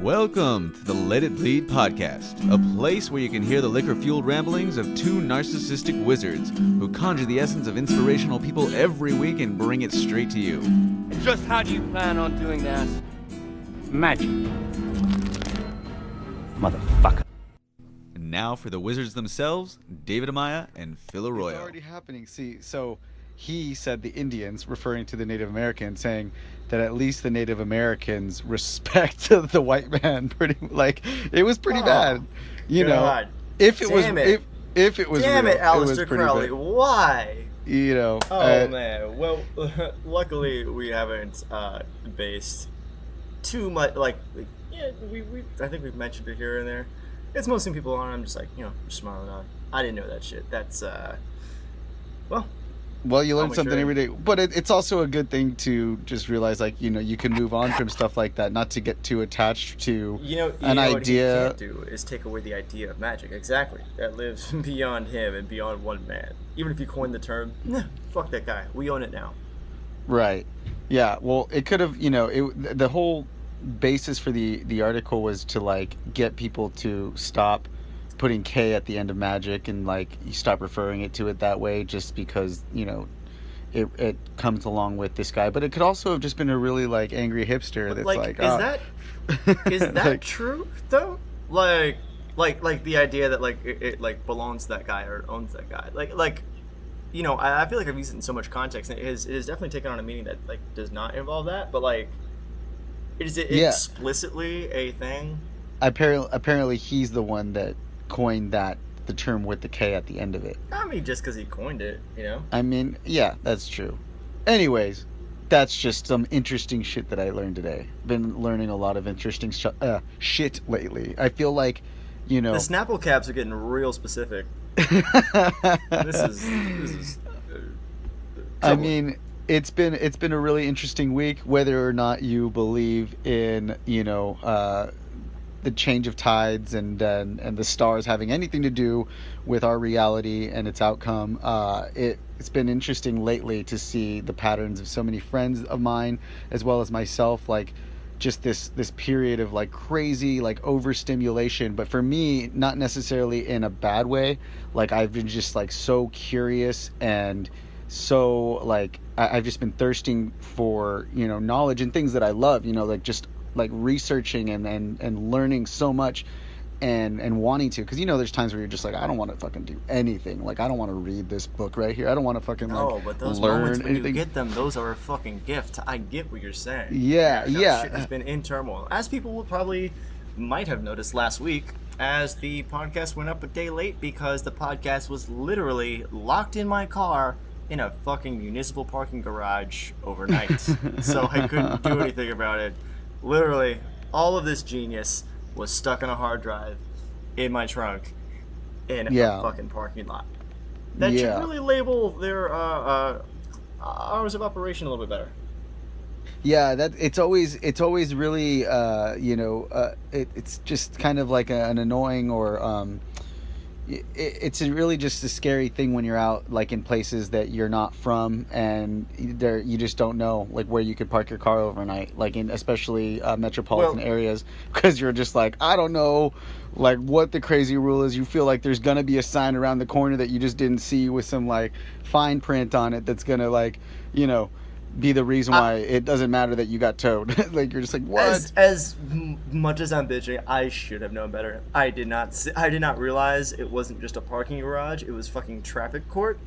Welcome to the Let It Bleed podcast, a place where you can hear the liquor-fueled ramblings of two narcissistic wizards who conjure the essence of inspirational people every week and bring it straight to you. And just how do you plan on doing that? Magic. Motherfucker. And now for the wizards themselves, David Amaya and Phil Arroyo. It's already happening. See, so he said the Indians, referring to the Native Americans, saying that at least the Native Americans respect the white man. Pretty like it was pretty bad, you know. If it was if it was damn real, it, Aleister was pretty Crowley, bad. why? You know. Oh man, well, luckily we haven't based too much. Like, yeah, we I think we've mentioned it here and there. It's mostly people on. I'm just like, you know, just smiling on. I didn't know that shit. That's Well, you learn something every day, but it's also a good thing to just realize, like, you know, you can move on from stuff like that, not to get too attached to an idea. What he can't do is take away the idea of magic. Exactly, that lives beyond him and beyond one man. Even if you coined the term, nah, fuck that guy. We own it now. Right. Yeah. Well, it could have, you know, the whole basis for the article was to like get people to stop putting K at the end of magic and like you stop referring it to it that way just because, you know, it comes along with this guy. But it could also have just been a really like angry hipster that's like is that like, true though? Like the idea that like it like belongs to that guy or owns that guy. Like you know, I feel like I've used it in so much context and it has definitely taken on a meaning that like does not involve that, but like is it explicitly a thing? Apparently he's the one that coined the term with the K at the end of it. I mean, just because he coined it, you know? I mean, yeah, that's true. Anyways, that's just some interesting shit that I learned today. Been learning a lot of interesting shit lately. I feel like, you know... The Snapple caps are getting real specific. This is I mean, it's been a really interesting week, whether or not you believe in, you know, the change of tides and the stars having anything to do with our reality and its outcome. It's been interesting lately to see the patterns of so many friends of mine as well as myself, like just this period of like crazy like overstimulation, but for me not necessarily in a bad way. Like I've been just like so curious and so like I've just been thirsting for, you know, knowledge and things that I love, you know, like just like researching and learning so much and wanting to, because you know there's times where you're just like, I don't want to fucking do anything, like I don't want to read this book right here, I don't want to fucking like but those learn moments when anything. you get them, those are a fucking gift. I get what you're saying. Yeah. Shit has been in turmoil, as people will probably might have noticed last week, as the podcast went up a day late because the podcast was literally locked in my car in a fucking municipal parking garage overnight. So I couldn't do anything about it. Literally, all of this genius was stuck on a hard drive in my trunk in a fucking parking lot. That should really label their hours of operation a little bit better. Yeah, that it's always really you know, it's just kind of like an annoying or it's really just a scary thing when you're out like in places that you're not from and you just don't know like where you could park your car overnight, like in especially metropolitan areas, because you're just like, I don't know like what the crazy rule is. You feel like there's gonna be a sign around the corner that you just didn't see with some like fine print on it that's gonna like, you know, be the reason why it doesn't matter that you got towed. Like you're just like, what? As much as I'm bitching, I should have known better. I did not realize it wasn't just a parking garage. It was fucking traffic court.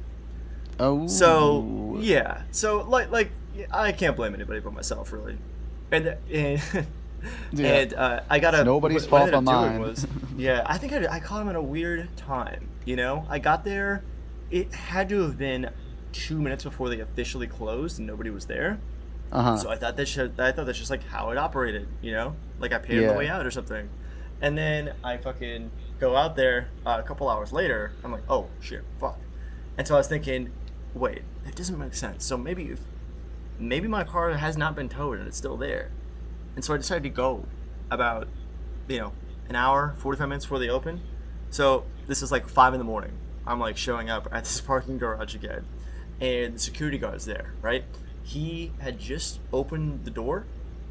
Oh. So yeah. So like I can't blame anybody but myself, really. And I got a nobody's fault but mine. I think I caught him at a weird time. You know, I got there. It had to have been 2 minutes before they officially closed and nobody was there. So I thought that's just like how it operated, you know, like I paid on the way out or something. And then I fucking go out there a couple hours later. I'm like, oh shit, fuck. And so I was thinking, wait, that doesn't make sense. So maybe my car has not been towed and it's still there. And so I decided to go about, you know, an hour 45 minutes before they open. So this is like 5 a.m. I'm like showing up at this parking garage again. And the security guard's there, right? He had just opened the door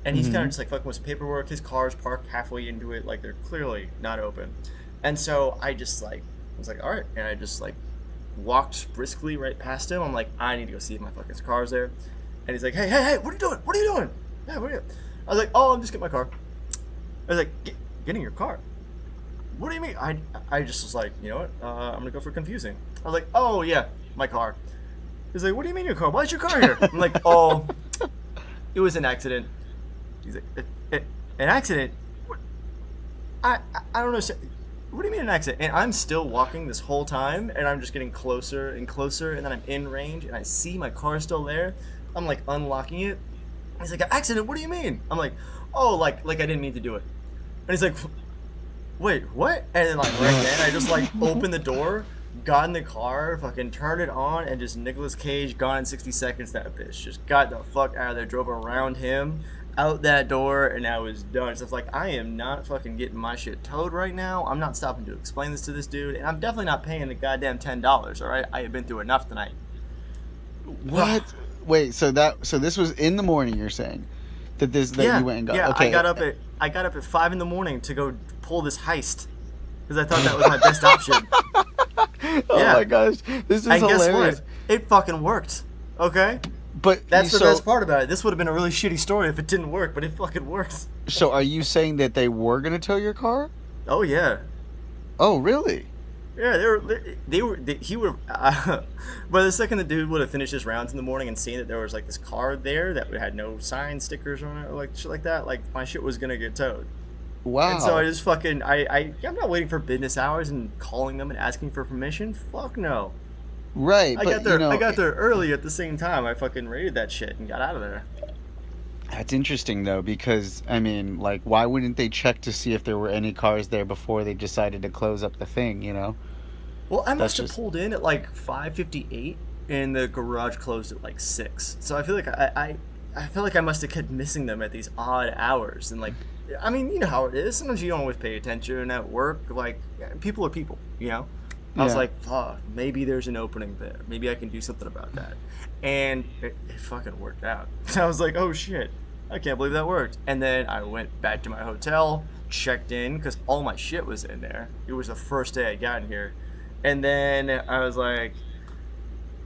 And he's kind of just like fucking with some paperwork. His car's parked halfway into it, like they're clearly not open. And so I just like was like, all right, and I just like walked briskly right past him. I'm like, I need to go see if my fucking car's there. And he's like, hey, what are you doing? What are you doing? Yeah, what are you? I was like, oh, I'm just getting my car. I was like, getting your car? What do you mean? I just was like, you know what? I'm gonna go for confusing. I was like, oh yeah, my car. He's like, what do you mean your car? Why is your car here? I'm like, oh, it was an accident. He's like, an accident? What? I don't know. What do you mean an accident? And I'm still walking this whole time, and I'm just getting closer and closer, and then I'm in range, and I see my car still there. I'm like unlocking it. He's like, an accident? What do you mean? I'm like, oh, like I didn't mean to do it. And he's like, wait, what? And then like right then, I just like opened the door, got in the car, fucking turned it on, and just Nicolas Cage, Gone in 60 Seconds, that bitch. Just got the fuck out of there, drove around him, out that door, and I was done. So it's like, I am not fucking getting my shit towed right now. I'm not stopping to explain this to this dude, and I'm definitely not paying the goddamn $10, alright? I have been through enough tonight. What? Wait, so this was in the morning, you're saying? You went and got... Yeah, okay. I got up at 5 in the morning to go pull this heist. Because I thought that was my best option. Oh my gosh, this is and hilarious. Guess what? It fucking worked. Okay? But that's the best part about it. This would have been a really shitty story if it didn't work, but it fucking worked. So are you saying that they were going to tow your car? Oh, yeah. Oh, really? Yeah, he would have, but the second the dude would have finished his rounds in the morning and seen that there was like this car there that had no sign stickers on it or like shit like that, like my shit was gonna get towed. Wow. And so I just fucking, I'm not waiting for business hours and calling them and asking for permission. Fuck no. Right. I got there early at the same time. I fucking raided that shit and got out of there. That's interesting though, because I mean, like, why wouldn't they check to see if there were any cars there before they decided to close up the thing? You know. Well, I must have pulled in at like 5:58, and the garage closed at like 6. So I feel like I feel like I must have kept missing them at these odd hours, and like, I mean, you know how it is. Sometimes you don't always pay attention at work. Like, people are people, you know. I was like, fuck, maybe there's an opening there. Maybe I can do something about that. And it fucking worked out. I was like, oh shit, I can't believe that worked. And then I went back to my hotel, checked in, because all my shit was in there. It was the first day I got in here. And then I was like,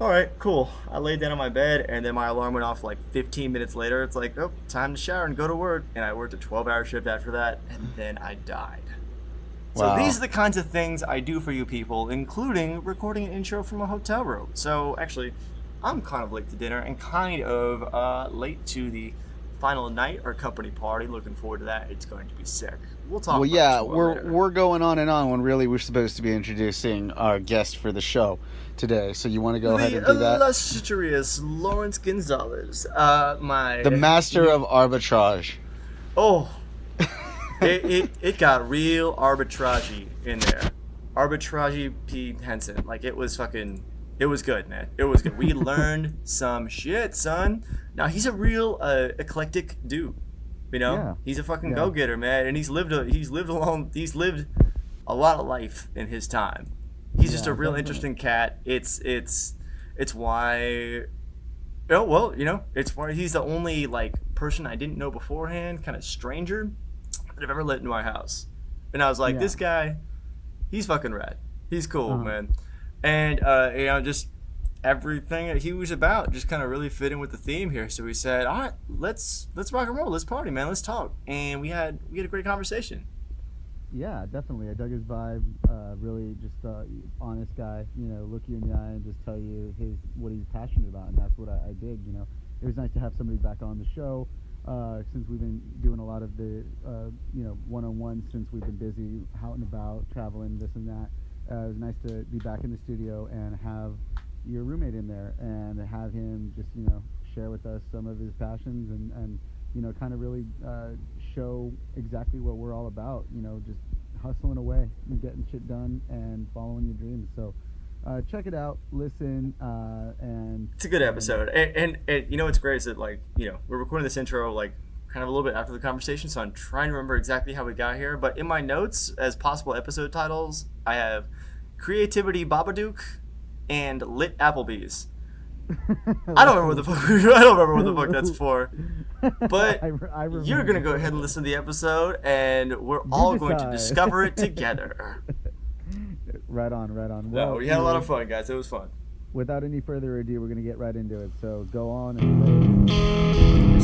all right, cool. I laid down on my bed, and then my alarm went off like 15 minutes later. It's like, oh, time to shower and go to work. And I worked a 12-hour shift after that, and then I died. So these are the kinds of things I do for you people, including recording an intro from a hotel room. So actually, I'm kind of late to dinner and kind of late to the final night or company party. Looking forward to that. It's going to be sick. We'll talk. Well, yeah, we're going on and on when really we're supposed to be introducing our guest for the show today. So you want to go ahead and do that? The illustrious Laurence Gonzales, the master of arbitrage. Oh. It got real arbitragey in there. Arbitragey P. Henson. Like, it was good, man. It was good. We learned some shit, son. Now, he's a real eclectic dude. You know? Yeah. He's a fucking go-getter, man. And he's lived a lot of life in his time. He's just a real interesting cat. It's why... Oh, well, you know, it's why he's the only, like, person I didn't know beforehand, kind of stranger, that I've ever let into my house. And I was like, this guy, he's fucking rad. He's cool, man. And you know, just everything that he was about just kind of really fit in with the theme here. So we said, all right, let's rock and roll, let's party, man, let's talk. And we had a great conversation. Yeah, definitely. I dug his vibe. Really just honest guy, you know, look you in the eye and just tell you what he's passionate about, and that's what I dig, you know. It was nice to have somebody back on the show. Since we've been doing a lot of the, you know, one-on-ones since we've been busy out and about, traveling, this and that. It was nice to be back in the studio and have your roommate in there and have him just, you know, share with us some of his passions and you know, kind of really show exactly what we're all about, you know, just hustling away and getting shit done and following your dreams. So check it out, listen, and it's a good episode. And you know what's great is that, like, you know, we're recording this intro like kind of a little bit after the conversation, so I'm trying to remember exactly how we got here. But in my notes as possible episode titles, I have Creativity Babadook and Lit Applebee's. I don't remember what the fuck. I don't remember what the fuck that's for. But I you're gonna go ahead and listen to the episode, and we're all going to discover it together. Right on. Well, we had a lot of fun, guys. It was fun. Without any further ado, we're gonna get right into it. So go on and play.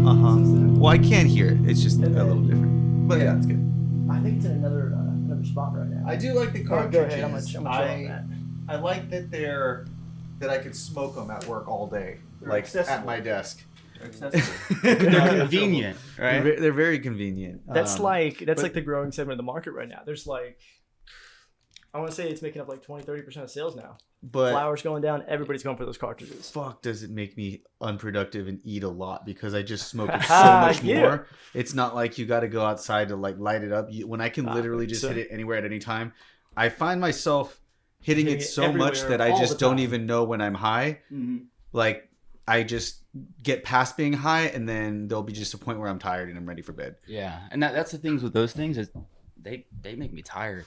Well, I can't hear it. It's just a little different. But yeah, it's good. I think it's in another spot right now. I do like the Go cartridges. ahead. I'm gonna chill on that. I like that that I could smoke them at work all day, They're like accessible. at my desk. They're convenient, right? They're very convenient. That's like but- the growing segment of the market right now. There's like, I want to say it's making up like 20-30% of sales now. But Flowers going down, everybody's going for those cartridges. fuck, does it make me unproductive and eat a lot because I just smoke it so much Yeah. more. It's not like you got to go outside to like light it up. When I can literally just so- hit it anywhere at any time, I find myself hitting Hitting it it so much everywhere, that I all just the don't time. even know when I'm high. Mm-hmm. Like I just get past being high, and then there'll be just a point where I'm tired and I'm ready for bed. Yeah, and that's the things with those things is they make me tired.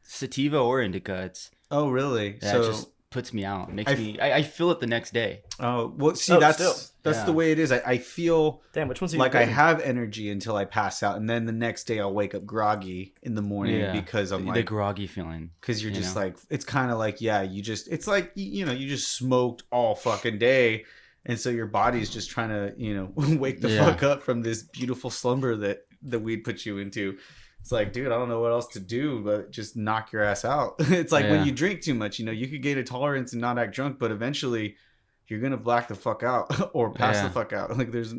Sativa or indica, it's Oh, really? it just puts me out. It makes I feel it the next day. Oh, well, see, Oh, that's still. the Yeah. way it is. I feel Damn, which one's like I have energy until I pass out, and then the next day I'll wake up groggy in the morning Yeah, because I'm the like, groggy feeling. because you're you just know? like, it's kind of like, yeah, it's like, you just smoked all fucking day, and so your body's just trying to, wake the Yeah. fuck up from this beautiful slumber that the weed puts you into. It's like, dude, I don't know what else to do but just knock your ass out. It's like when Yeah. you drink too much, you could gain a tolerance and not act drunk, but eventually you're gonna black the fuck out or pass Yeah. the fuck out. Like there's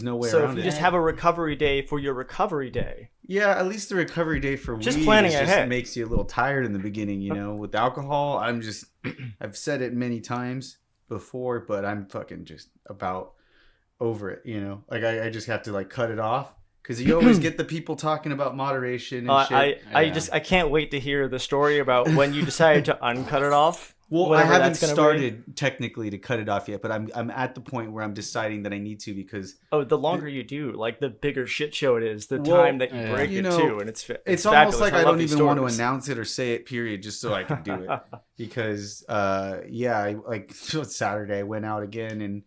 no way So if around you it. just have a recovery day for your recovery day. Yeah, at least the recovery day for Just weed planning just ahead. makes you a little tired in the beginning, With alcohol, I've said it many times before, but I'm fucking just about over it, Like I just have to like cut it off. Because you always get the people talking about moderation and shit. I can't wait to hear the story about when you decided to uncut it off. Well, I whenever haven't that's gonna started technically to cut it off yet, but I'm at the point where I'm deciding that I need to because Oh, the longer you do, like the bigger shit show it is. The Well, time that you yeah. break You it know, too, and it's it's fabulous. almost like I love don't these even want to stories. announce it or say it, period, just so I can do it. Because Saturday I went out again and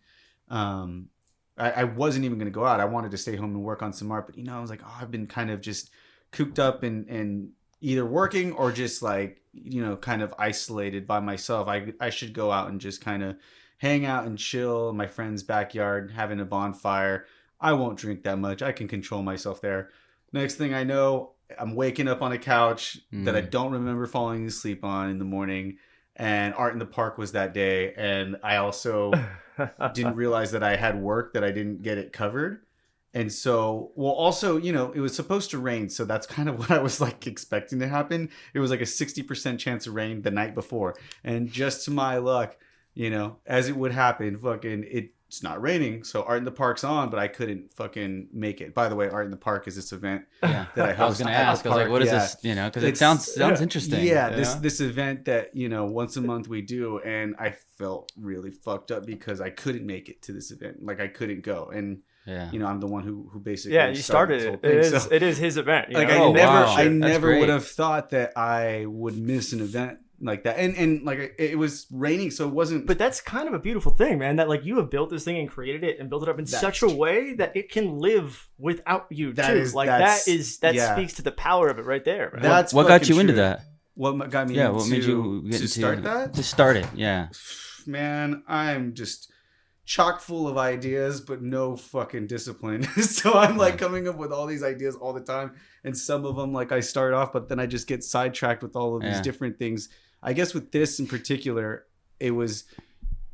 I wasn't even gonna go out. I wanted to stay home and work on some art, but I was like, I've been kind of just cooped up and either working or just like kind of isolated by myself. I should go out and just kind of hang out and chill in my friend's backyard, having a bonfire. I won't drink that much. I can control myself there. Next thing I know, I'm waking up on a couch that I don't remember falling asleep on in the morning. And Art in the Park was that day. And I also didn't realize that I had work that I didn't get it covered. And so, also, it was supposed to rain. So that's kind of what I was like expecting to happen. It was like a 60% chance of rain the night before. And just to my luck, as it would happen, fucking it's not raining. So Art in the Park's on, but I couldn't fucking make it. By the way, Art in the Park is this event Yeah, that I I was host gonna at the ask. I was like, park. what is Yeah. this? Because it It's- sounds interesting. Yeah, you this know? this event that once a month we do, and I felt really fucked up because I couldn't make it to this event. Like I couldn't go, and Yeah. I'm the one who basically Yeah, you started this it. whole It thing. is, So, it is his event. you like know? Oh, wow. I That's never great. would have thought that I would miss an event like that, and like it was raining, so it wasn't. But that's kind of a beautiful thing, man. That like you have built this thing and created it and built it up in That's such a way that it can live without you That too. is- Like that's- that yeah. speaks to the power of it right there. Man. That's What got fucking you into true. that? What got me? Yeah, into, what made you get to into start that? To start it, yeah. Man, I'm just chock full of ideas, but no fucking discipline. So I'm like coming up with all these ideas all the time, and some of them like I start off, but then I just get sidetracked with all of these Yeah. different things. I guess with this in particular, it was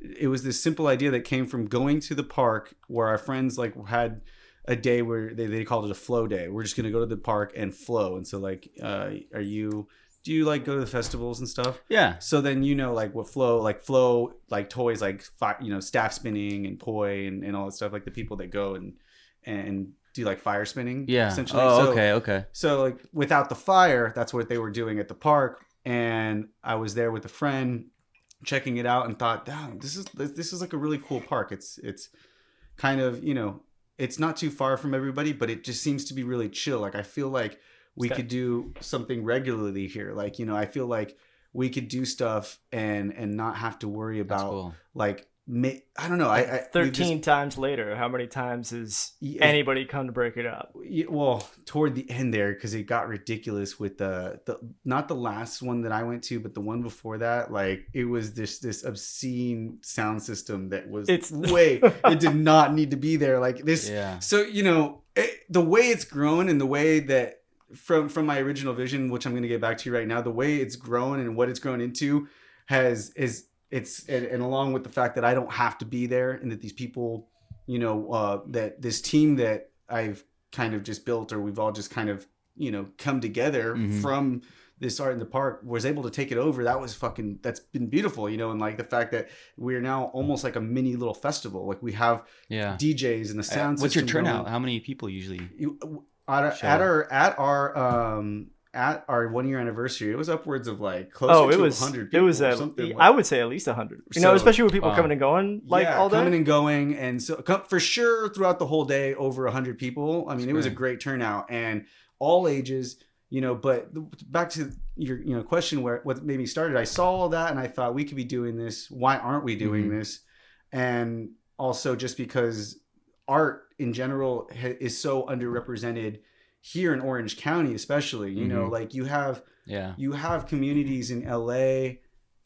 this simple idea that came from going to the park where our friends like had a day where they called it a flow day. We're just gonna go to the park and flow. And so like, do you like go to the festivals and stuff? Yeah. So then like what flow like toys like staff spinning and poi and all that stuff, like the people that go and do like fire spinning. Yeah. Essentially. Oh, So, okay. So like without the fire, that's what they were doing at the park. And I was there with a friend checking it out and thought, damn, this is like a really cool park. It's kind of, it's not too far from everybody, but it just seems to be really chill. Like I feel like we could do something regularly here. Like, I feel like we could do stuff and not have to worry about like, I don't know. I 13 times later, how many times has anybody come to break it up? Well, toward the end there, because it got ridiculous with the not the last one that I went to, but the one before that. Like it was this obscene sound system that was it did not need to be there. Like this. Yeah. So the way it's grown and the way that from my original vision, which I'm going to get back to right now, the way it's grown and what it's grown into and along with the fact that I don't have to be there and that these people, that this team that I've kind of just built or we've all just kind of, come together from this art in the park was able to take it over. That's been beautiful, and like the fact that we're now almost like a mini little festival. Like we have DJs and the sound system. What's your turnout? How many people usually? At our 1 year anniversary, it was upwards of like closer to 100 people. It was I would say at least 100. Especially with people coming and going all day. Coming and going, and so for sure throughout the whole day, over 100 people. I mean, it was a great turnout and all ages. But back to your question, what made me started, I saw all that and I thought we could be doing this. Why aren't we doing this? And also just because art in general is so underrepresented here in Orange County, especially, like you have communities in LA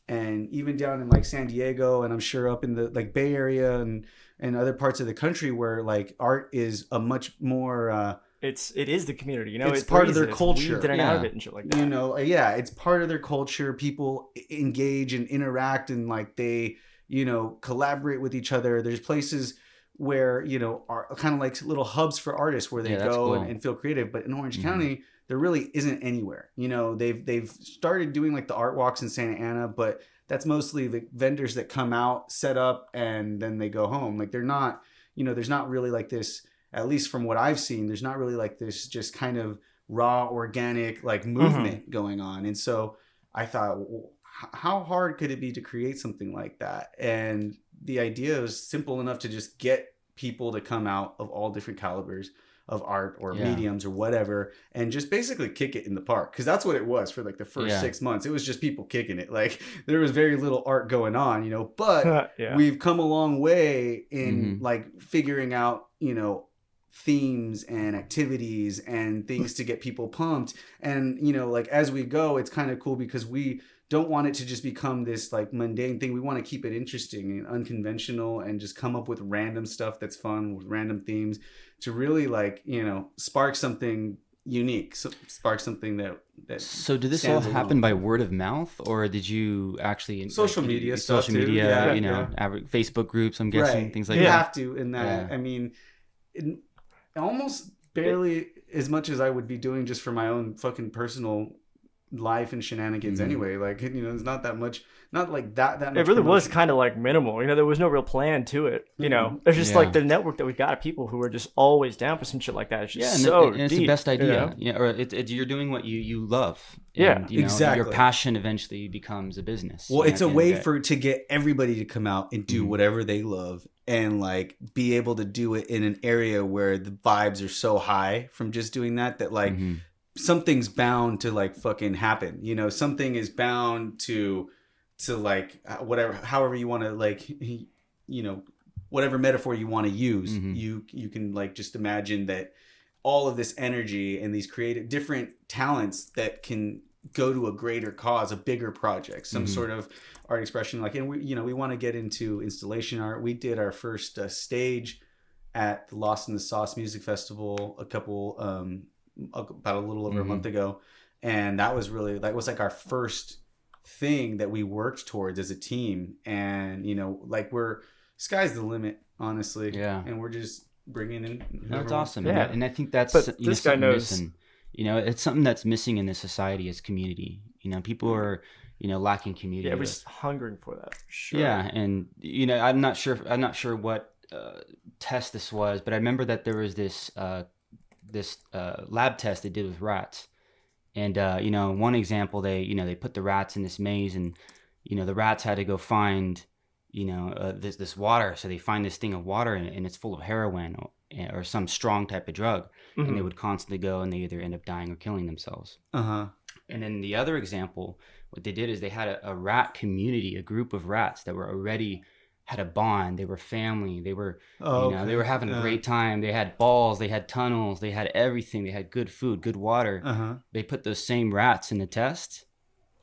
and even down in like San Diego, and I'm sure up in the like Bay Area and other parts of the country where like art is a much more it is the community, it's part of their culture. It's out of it and shit like that. It's part of their culture. People engage and interact and like they collaborate with each other. There's places where are kind of like little hubs for artists where they go and feel creative. But in Orange County, there really isn't anywhere. They've started doing like the art walks in Santa Ana, but that's mostly the vendors that come out, set up, and then they go home. Like they're not, there's not really like this, at least from what I've seen, there's not really like this just kind of raw, organic like movement going on. And so I thought, how hard could it be to create something like that? And the idea is simple enough to just get people to come out of all different calibers of art or mediums or whatever and just basically kick it in the park, because that's what it was for like the first 6 months. It was just people kicking it. Like there was very little art going on, but we've come a long way in like figuring out themes and activities and things to get people pumped. And like as we go, it's kind of cool because we don't want it to just become this like mundane thing. We want to keep it interesting and unconventional and just come up with random stuff that's fun with random themes to really like, spark something unique. So spark something that So did this all happen by word of mouth, or did you actually social media, Facebook groups, I'm guessing, things like that? You have to in that. I mean, almost barely as much as I would be doing just for my own fucking personal life and shenanigans anyway. Like it's not that much, not like that much. It really was kind of like minimal. There was no real plan to it. There's just like the network that we got of people who are just always down for some shit like that. It's just and it's the best idea. Or you're doing what you love. And, exactly. Your passion eventually becomes a business. Well, it's a way to get everybody to come out and do whatever they love and like be able to do it in an area where the vibes are so high from just doing that like something's bound to like fucking happen. Something is bound to like whatever, however you want to like, whatever metaphor you want to use. You can like just imagine that all of this energy and these creative different talents that can go to a greater cause, a bigger project, some sort of art expression. Like, and we want to get into installation art. We did our first stage at the Lost in the Sauce Music Festival about a little over a month ago, and that was like our first thing that we worked towards as a team. And like sky's the limit, honestly. And we're just bringing in that's awesome. And I think that's this guy knows missing. It's something that's missing in this society is community. People are lacking community. Yeah, we're just hungering for that, for sure. Yeah. And I'm not sure what test this was, but I remember that there was this this lab test they did with rats. And, one example, they put the rats in this maze, and, the rats had to go find, this water. So they find this thing of water, and it's full of heroin or some strong type of drug. Mm-hmm. And they would constantly go, and they either end up dying or killing themselves. Uh-huh. And then the other example, what they did is they had a rat community, a group of rats that were already had a bond. They were family. They were, they were having a great time. They had balls. They had tunnels. They had everything. They had good food, good water. Uh-huh. They put those same rats in the test,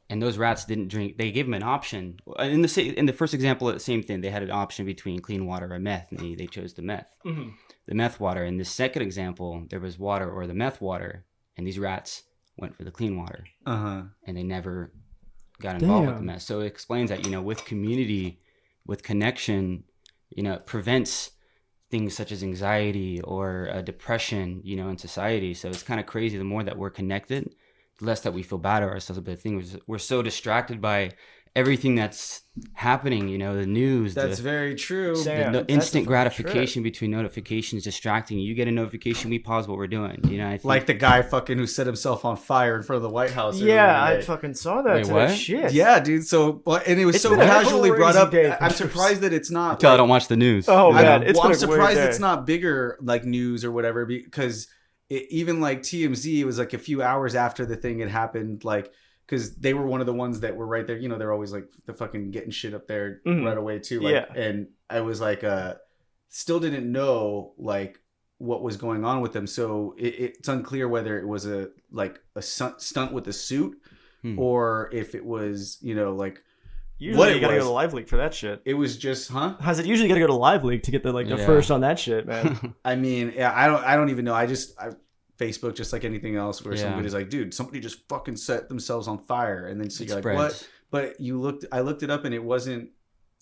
and those rats didn't drink. They gave them an option. In the first example, the same thing. They had an option between clean water or meth, and they chose the meth. Mm-hmm. The meth water. In the second example, there was water or the meth water, and these rats went for the clean water. Uh-huh. And they never got involved with the meth. So it explains that, with community, with connection, it prevents things such as anxiety or depression, in society. So it's kind of crazy. The more that we're connected, the less that we feel bad about ourselves. But the thing is, we're so distracted by everything that's happening, the news. That's very true. The instant gratification between notifications distracting you. You get a notification, we pause what we're doing. I think, like the guy fucking who set himself on fire in front of the White House. Yeah, I fucking saw that. Wait, what? Shit. Yeah, dude. So, and it was so casually brought up. I'm surprised that it's not. Until I don't watch the news. Oh man, I'm surprised it's not bigger, like news or whatever, because even like TMZ, it was like a few hours after the thing had happened, like. Because they were one of the ones that were right there. They're always like the fucking getting shit up there right away too. Like, yeah. And I was like, still didn't know like what was going on with them. So it's unclear whether it was a stunt with a suit or if it was, like. Usually you gotta go to Live Leak for that shit. It was just, How's it usually gotta go to Live Leak to get the first on that shit, man? I mean, yeah, I don't even know. Facebook, just like anything else, where somebody's like, dude, somebody just fucking set themselves on fire, and then so you're like, what? But I looked it up, and it wasn't.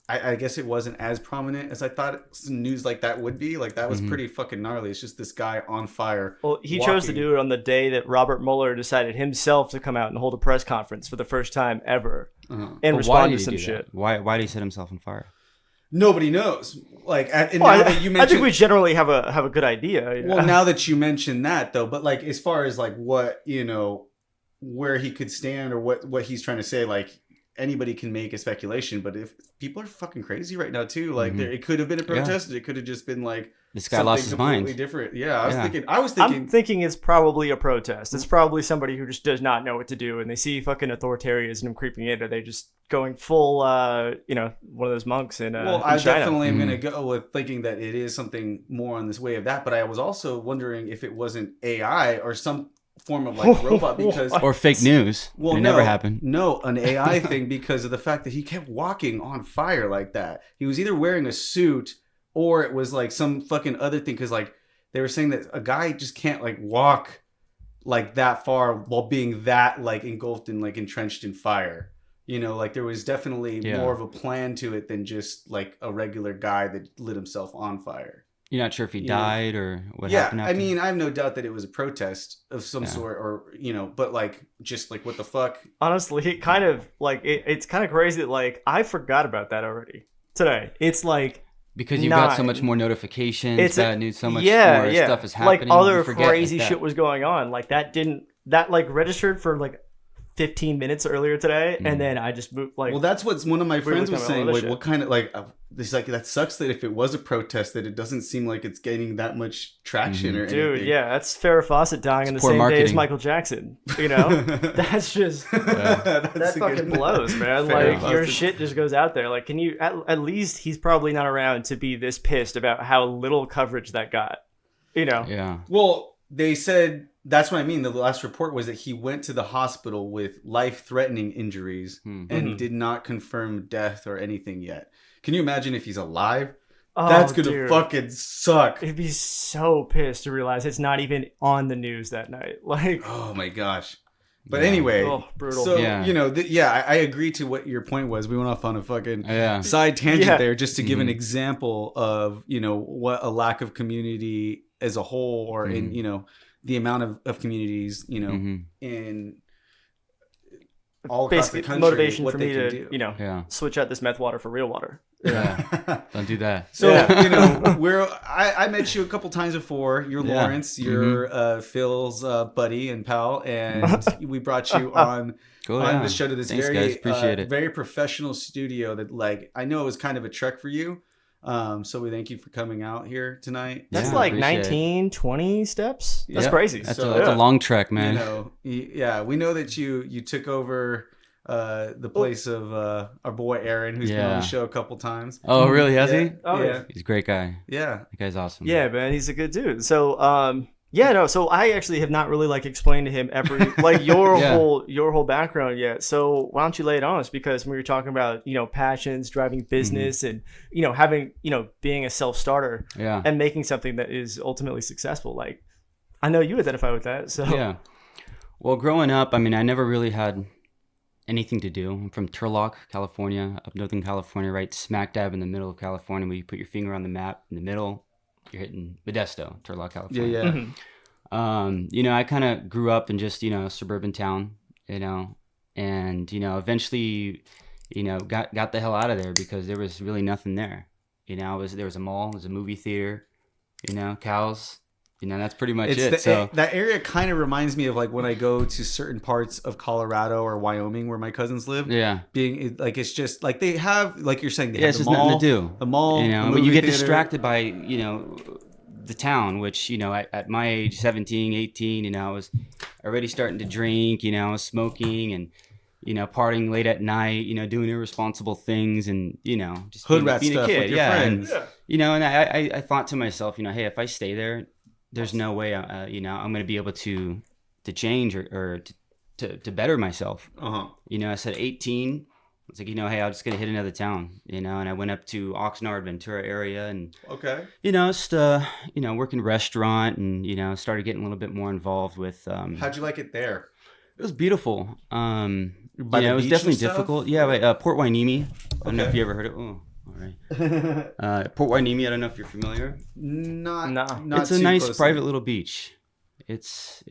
I guess it wasn't as prominent as I thought news like that would be. Like that was pretty fucking gnarly. It's just this guy on fire. Well, he chose to do it on the day that Robert Mueller decided himself to come out and hold a press conference for the first time ever and respond to some shit. Why did he set himself on fire? Nobody knows. Like, and now that you mentioned, I think we generally have a good idea. Well, now that you mention that, though, but like as far as like what where he could stand or what he's trying to say, like anybody can make a speculation. But if people are fucking crazy right now too, like it could have been a protest. It could have just been like this guy lost his mind. Different. Yeah, I was thinking. I'm thinking it's probably a protest. It's probably somebody who just does not know what to do, and they see fucking authoritarianism creeping in, and they just going full, one of those monks in Well, I definitely am going to go with thinking that it is something more on this way of that. But I was also wondering if it wasn't AI or some form of like robot because or fake news. Well, it never happened. No, an AI thing because of the fact that he kept walking on fire like that. He was either wearing a suit or it was like some fucking other thing. Because like they were saying that a guy just can't like walk like that far while being that like engulfed and like entrenched in fire. Like there was definitely more of a plan to it than just like a regular guy that lit himself on fire. You're not sure if he died or what happened after? I mean, I have no doubt that it was a protest of some sort or, but like, just like, what the fuck? Honestly, it kind of like, it's kind of crazy that like, I forgot about that already today. It's like, because you've got so much more notifications, so much more stuff is happening. Like other crazy shit was going on. Like that like registered for like 15 minutes earlier today, and then I just moved like. Well, that's what one of my friends was saying. Like, what kind of like? It's like that sucks that if it was a protest, that it doesn't seem like it's gaining that much traction or anything. Dude, yeah, that's Farrah Fawcett dying in the same day as Michael Jackson. That's just that fucking blows, man. Like your shit just goes out there. Like, can you at least he's probably not around to be this pissed about how little coverage that got. Yeah. Well, they said. That's what I mean. The last report was that he went to the hospital with life-threatening injuries and did not confirm death or anything yet. Can you imagine if he's alive? That's going to fucking suck. It'd be so pissed to realize it's not even on the news that night. Like, oh my gosh. But anyway, brutal. So, I agree to what your point was. We went off on a fucking side tangent there just to give an example of, what a lack of community as a whole or in, the amount of communities, in all across the country, motivation what for they me can to, do. switch out this meth water for real water. Yeah. Don't do that. So I met you a couple times before. You're Yeah. Lawrence. You're Phil's buddy and pal, and we brought you on Cool, on yeah. the show to this Thanks, very guys. Appreciate it. very professional studio that like I know it was kind of a trek for you. So we thank you for coming out here tonight. That's Yeah, like appreciate it. 19, 20 steps. That's Yeah. crazy. That's, So, that's a long trek, man. You know, yeah, we know that you took over the place of our boy Aaron, who's been on Yeah. the show a couple times. Oh, really? Has he? Oh, yeah, He's a great guy. yeah. That guy's awesome. Yeah, man, he's a good dude. So, so I actually have not really like explained to him every like your Yeah. whole background yet. So why don't you lay it on us? Because when you're talking about passions, driving business, and having being a self starter Yeah. and making something that is ultimately successful. Like I know you identify with that. So Yeah. Well, growing up, I mean, I never really had anything to do. I'm from Turlock, California, up Northern California, right smack dab in the middle of California, where you put your finger on the map in the middle, you're hitting Modesto, Turlock, Yeah, California. yeah. Mhm. I kind of grew up in just, a suburban town, and, eventually, got the hell out of there because there was really nothing there. There was a mall, there was a movie theater, cows, that's pretty much it. So that area kind of reminds me of like when I go to certain parts of Colorado or Wyoming where my cousins live. yeah. Like it's just like they have, like you're saying, they Yeah, have it's the just mall, nothing to do. the mall, the but movie you get theater. distracted by, the town, which, at my age, 17, 18, I was already starting to drink, I was smoking and, partying late at night, doing irresponsible things and, just Hood being, rat being a stuff kid. with your yeah. friends. And, and I thought to myself, hey, if I stay there, there's no way, I'm going to be able to change or to better myself. Uh-huh. I said 18. I was like, hey, I'm just going to hit another town, and I went up to Oxnard, Ventura area and, Okay. just, working restaurant and, started getting a little bit more involved with, How'd you like it there? it was beautiful. By the It was beach definitely and stuff? difficult. Yeah. Like, Port Hueneme. I don't know if Okay. you ever heard it. Oh, all right. Port Hueneme. I don't know if you're familiar. Not. Nah. Not It's a too nice closely. private little beach. It's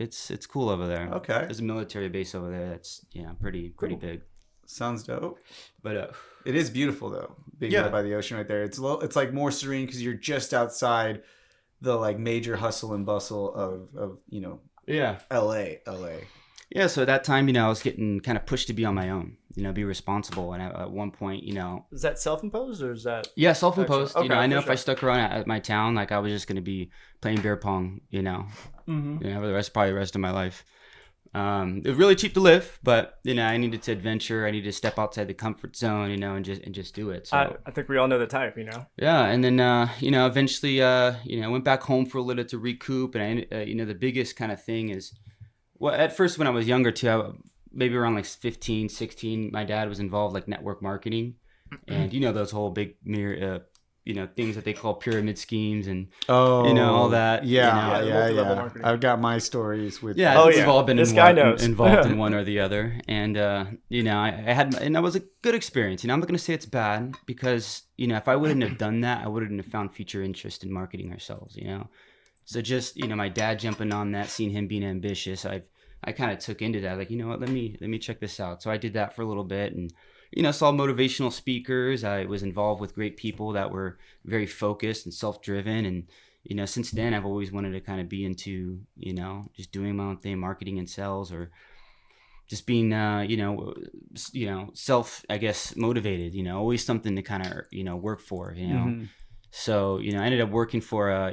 cool over there. Okay. There's a military base over there. That's pretty big. Sounds dope. But It is beautiful though, being Yeah. right by the ocean right there. It's it's like more serene because you're just outside the like major hustle and bustle of yeah. LA. Yeah, so at that time, I was getting kind of pushed to be on my own, be responsible. And at one point, Is that self-imposed or is that? yeah, self-imposed. Okay, I know for if sure. I stuck around at my town, like I was just going to be playing beer pong, for the rest of my life. It was really cheap to live, but I needed to adventure. I needed to step outside the comfort zone, and just do it. So I think we all know the type, yeah, and then eventually I went back home for a little to recoup, and the biggest kind of thing is, well, at first when I was younger too, maybe around like 15, 16, my dad was involved like network marketing, and those whole big mirror things that they call pyramid schemes and all that. Yeah, multi-level marketing. I've got my stories with. Yeah, that. I think we've all been This guy knows. involved in one or the other, and I had, and that was a good experience. I'm not going to say it's bad because if I wouldn't have done that, I wouldn't have found future interest in marketing ourselves. So just my dad jumping on that, seeing him being ambitious, I kind of took into that. Like, what, let me check this out. So I did that for a little bit, and saw motivational speakers. I was involved with great people that were very focused and self-driven, and since then I've always wanted to kind of be into just doing my own thing, marketing and sales, or just being self, I guess, motivated. Always something to kind of work for. So, I ended up working for a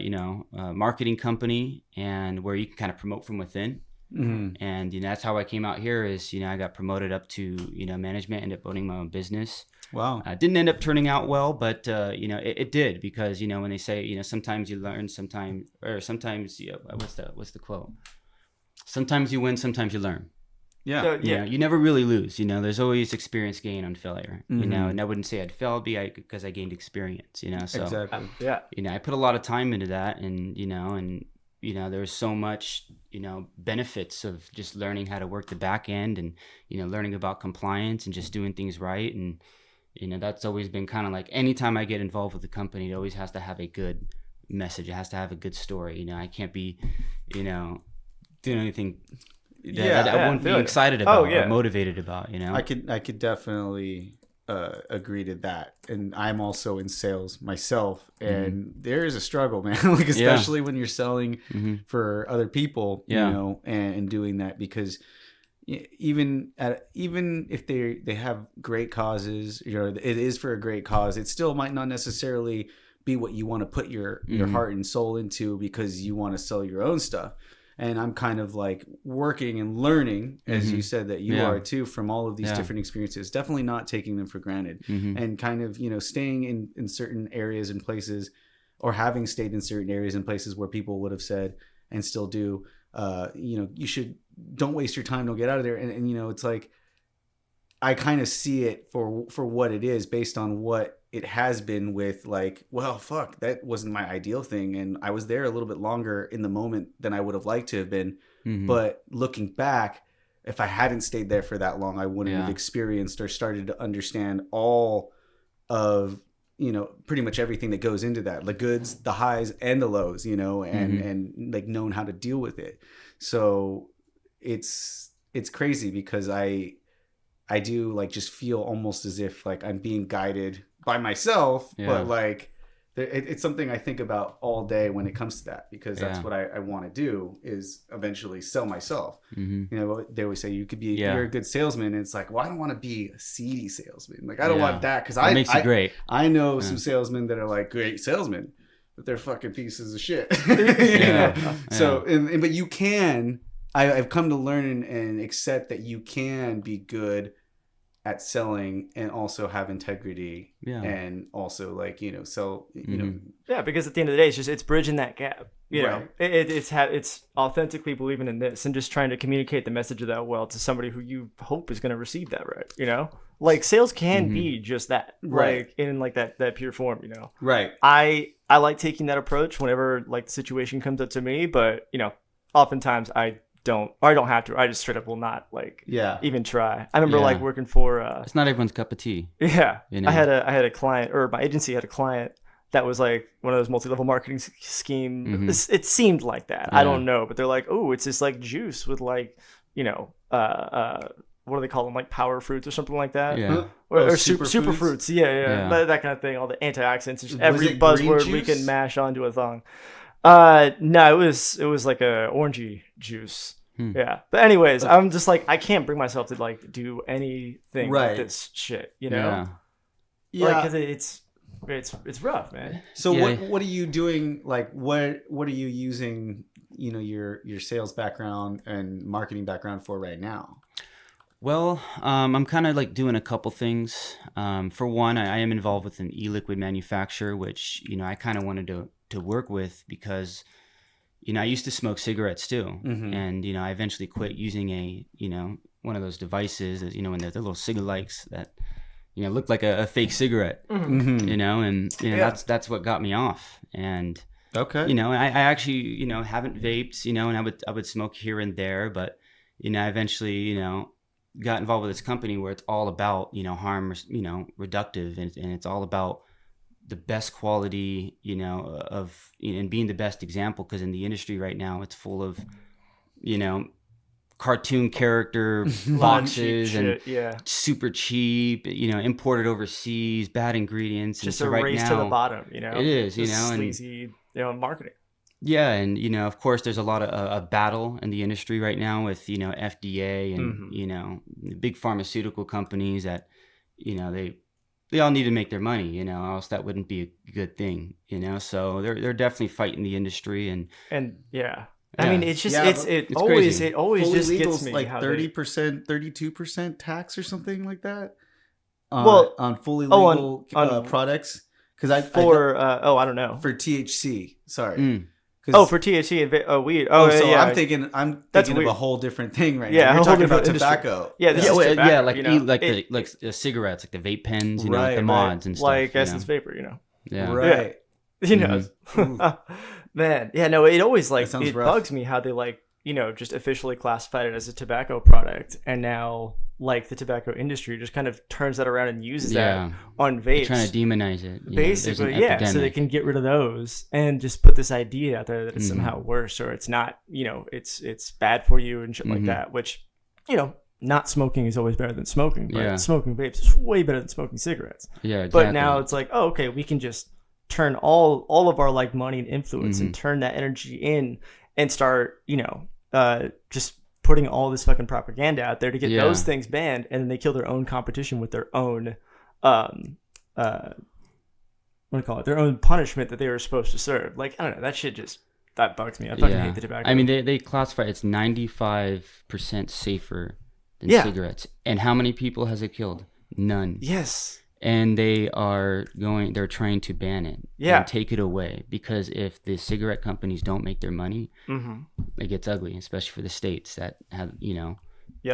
marketing company, and where you can kind of promote from within. Mm-hmm. And, that's how I came out here is, I got promoted up to, management, ended up owning my own business. Wow. Didn't end up turning out well, but, it did because, when they say, sometimes you learn, sometimes what's the quote? Sometimes you win, sometimes you learn. Yeah. You never really lose. There's always experience gain on failure. Mm-hmm. And I wouldn't say I'd failed because I gained experience. So Exactly. Yeah. I put a lot of time into that, and there's so much benefits of just learning how to work the back end, and learning about compliance and just doing things right. And that's always been kind of like, anytime I get involved with a company, it always has to have a good message. It has to have a good story. I can't be doing anything that I wouldn't be excited about or motivated about. I could definitely agree to that. And I'm also in sales myself, and there is a struggle, man. Like especially when you're selling for other people, you know, and doing that, because even if they have great causes, you know, it is for a great cause, it still might not necessarily be what you want to put your heart and soul into, because you want to sell your own stuff. And I'm kind of like working and learning, as you said that you are too, from all of these different experiences, definitely not taking them for granted, and kind of, you know, staying in certain areas and places, or having stayed in certain areas and places where people would have said, and still do, you know, don't waste your time, don't get out of there. And you know, it's like, I kind of see it for what it is, based on what it has been with, like, well, fuck, that wasn't my ideal thing. And I was there a little bit longer in the moment than I would have liked to have been. But looking back, if I hadn't stayed there for that long, I wouldn't have experienced or started to understand all of, you know, pretty much everything that goes into that, the goods, the highs and the lows, you know, and like known how to deal with it. So it's crazy, because I do like just feel almost as if like I'm being guided by myself, but like it's something I think about all day when it comes to that, because that's what I want to do, is eventually sell myself. You know, they always say you could be you're a good salesman, and it's like, well, I don't want to be a seedy salesman. Like I don't want that, because it makes you great. I know some salesmen that are like great salesmen, but they're fucking pieces of shit. You know? So but you can. I've come to learn and accept that you can be good at selling and also have integrity, and also like, you know, sell, you know. Because at the end of the day, it's bridging that gap. You know, it's authentically believing in this and just trying to communicate the message of that well to somebody who you hope is going to receive that, right? You know, like sales can be just that, like in like that pure form. You know, I like taking that approach whenever like the situation comes up to me, but you know, oftentimes I don't have to. I just straight up will not like even try. I remember like working for it's not everyone's cup of tea. Yeah. You know? I had a client, or my agency had a client that was like one of those multi-level marketing scheme. It seemed like that. I don't know, but they're like, oh, it's this like juice with like, you know, what do they call them? Like power fruits or something like that. Yeah. Or super fruits. Yeah. That kind of thing. All the antioxidants, just every buzzword we can mash onto a thong. No, it was like a orangey juice. Yeah. But anyways, I'm just like, I can't bring myself to like do anything with this shit, you know? Yeah. Like, 'cause it's rough, man. So what are you doing? Like, what are you using, you know, your sales background and marketing background for right now? Well, I'm kind of like doing a couple things. For one, I am involved with an e-liquid manufacturer, which, you know, I kind of wanted to work with, because, you know, I used to smoke cigarettes too. And, you know, I eventually quit using one of those devices, you know, when they're the little cigalikes that, you know, looked like a fake cigarette, you know, and, you know, that's what got me off. And, you know, I actually, you know, haven't vaped, you know, and I would smoke here and there, but, you know, I eventually, you know, got involved with this company where it's all about, you know, harm, you know, reductive, and it's all about the best quality, you know, of, and being the best example, because in the industry right now, it's full of, you know, cartoon character boxes and super cheap, you know, imported overseas, bad ingredients. Just and so a race to the bottom, you know? It is, you know, sleazy, you know, marketing. Yeah, and, you know, of course, there's a lot of a battle in the industry right now with, you know, FDA and, you know, big pharmaceutical companies that, you know, they all need to make their money, you know, else that wouldn't be a good thing, you know. So they're definitely fighting the industry, and I mean, it's just it always Fully just legal's gets me like how 30%, 32% tax or something like that. On fully legal on products, because I don't know, for THC. Sorry. For THC and weed. I'm thinking of a whole different thing right now. You're talking about tobacco. Tobacco, like cigarettes, like the vape pens, you know, like the mods and stuff. Like Essence Vapor, you know. Yeah. Right. You know. Man, it always like it rough. bugs me how they like, you know, just officially classified it as a tobacco product, and now like the tobacco industry just kind of turns that around and uses that on vapes. They're trying to demonize it. Basically, so they can get rid of those and just put this idea out there that it's somehow worse, or it's not, you know, it's bad for you and shit like that, which, you know, not smoking is always better than smoking, but Yeah. smoking vapes is way better than smoking cigarettes. Yeah, exactly. But now it's like, oh, okay, we can just turn all of our like money and influence and turn that energy in and start, just putting all this fucking propaganda out there to get those things banned, and then they kill their own competition with their own what do you call it? Their own punishment that they were supposed to serve. Like, I don't know, that shit just that bugs me. I fucking hate the tobacco. I mean, they classify it's 95% safer than cigarettes. And how many people has it killed? None. Yes. And they're trying to ban it and take it away, because if the cigarette companies don't make their money, it gets ugly, especially for the states that have,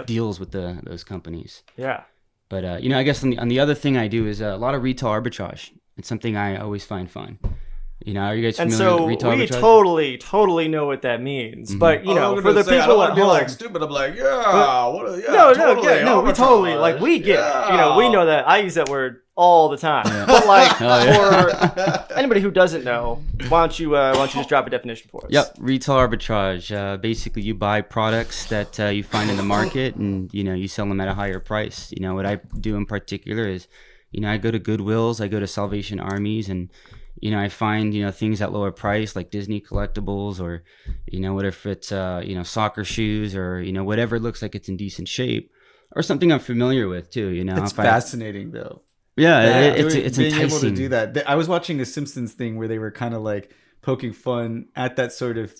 deals with those companies. Yeah. But, I guess on the other thing I do is a lot of retail arbitrage. It's something I always find fun. Are you guys familiar with retail arbitrage? And so we totally know what that means. But, for the people at home, like stupid, I'm like, no, we totally, like, we get it. We know that. I use that word all the time. Yeah. But, like, for anybody who doesn't know, why don't you just drop a definition for us? Yep, retail arbitrage. Basically, you buy products that you find in the market, and, you sell them at a higher price. What I do in particular is, I go to Goodwills, I go to Salvation Armies, and I find things at lower price, like Disney collectibles, or what if it's soccer shoes, or whatever looks like it's in decent shape, or something I'm familiar with too. It's fascinating though. Yeah, it's being enticing. able to do that. I was watching a Simpsons thing where they were kind of like poking fun at that sort of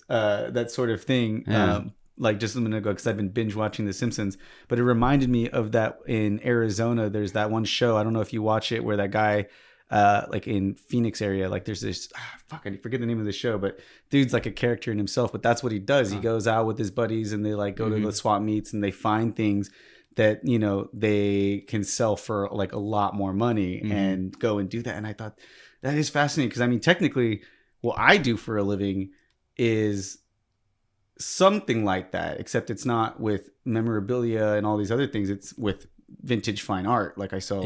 thing. Yeah. Like just a minute ago, because I've been binge watching The Simpsons, but it reminded me of that in Arizona. There's that one show, I don't know if you watch it, where that guy, like in Phoenix area, like there's this, I forget the name of the show, but dude's like a character in himself, but that's what he does. He goes out with his buddies and they like go to the swap meets and they find things that, they can sell for like a lot more money and go and do that. And I thought that is fascinating, because I mean, technically what I do for a living is something like that, except it's not with memorabilia and all these other things. It's with vintage fine art. Like I sell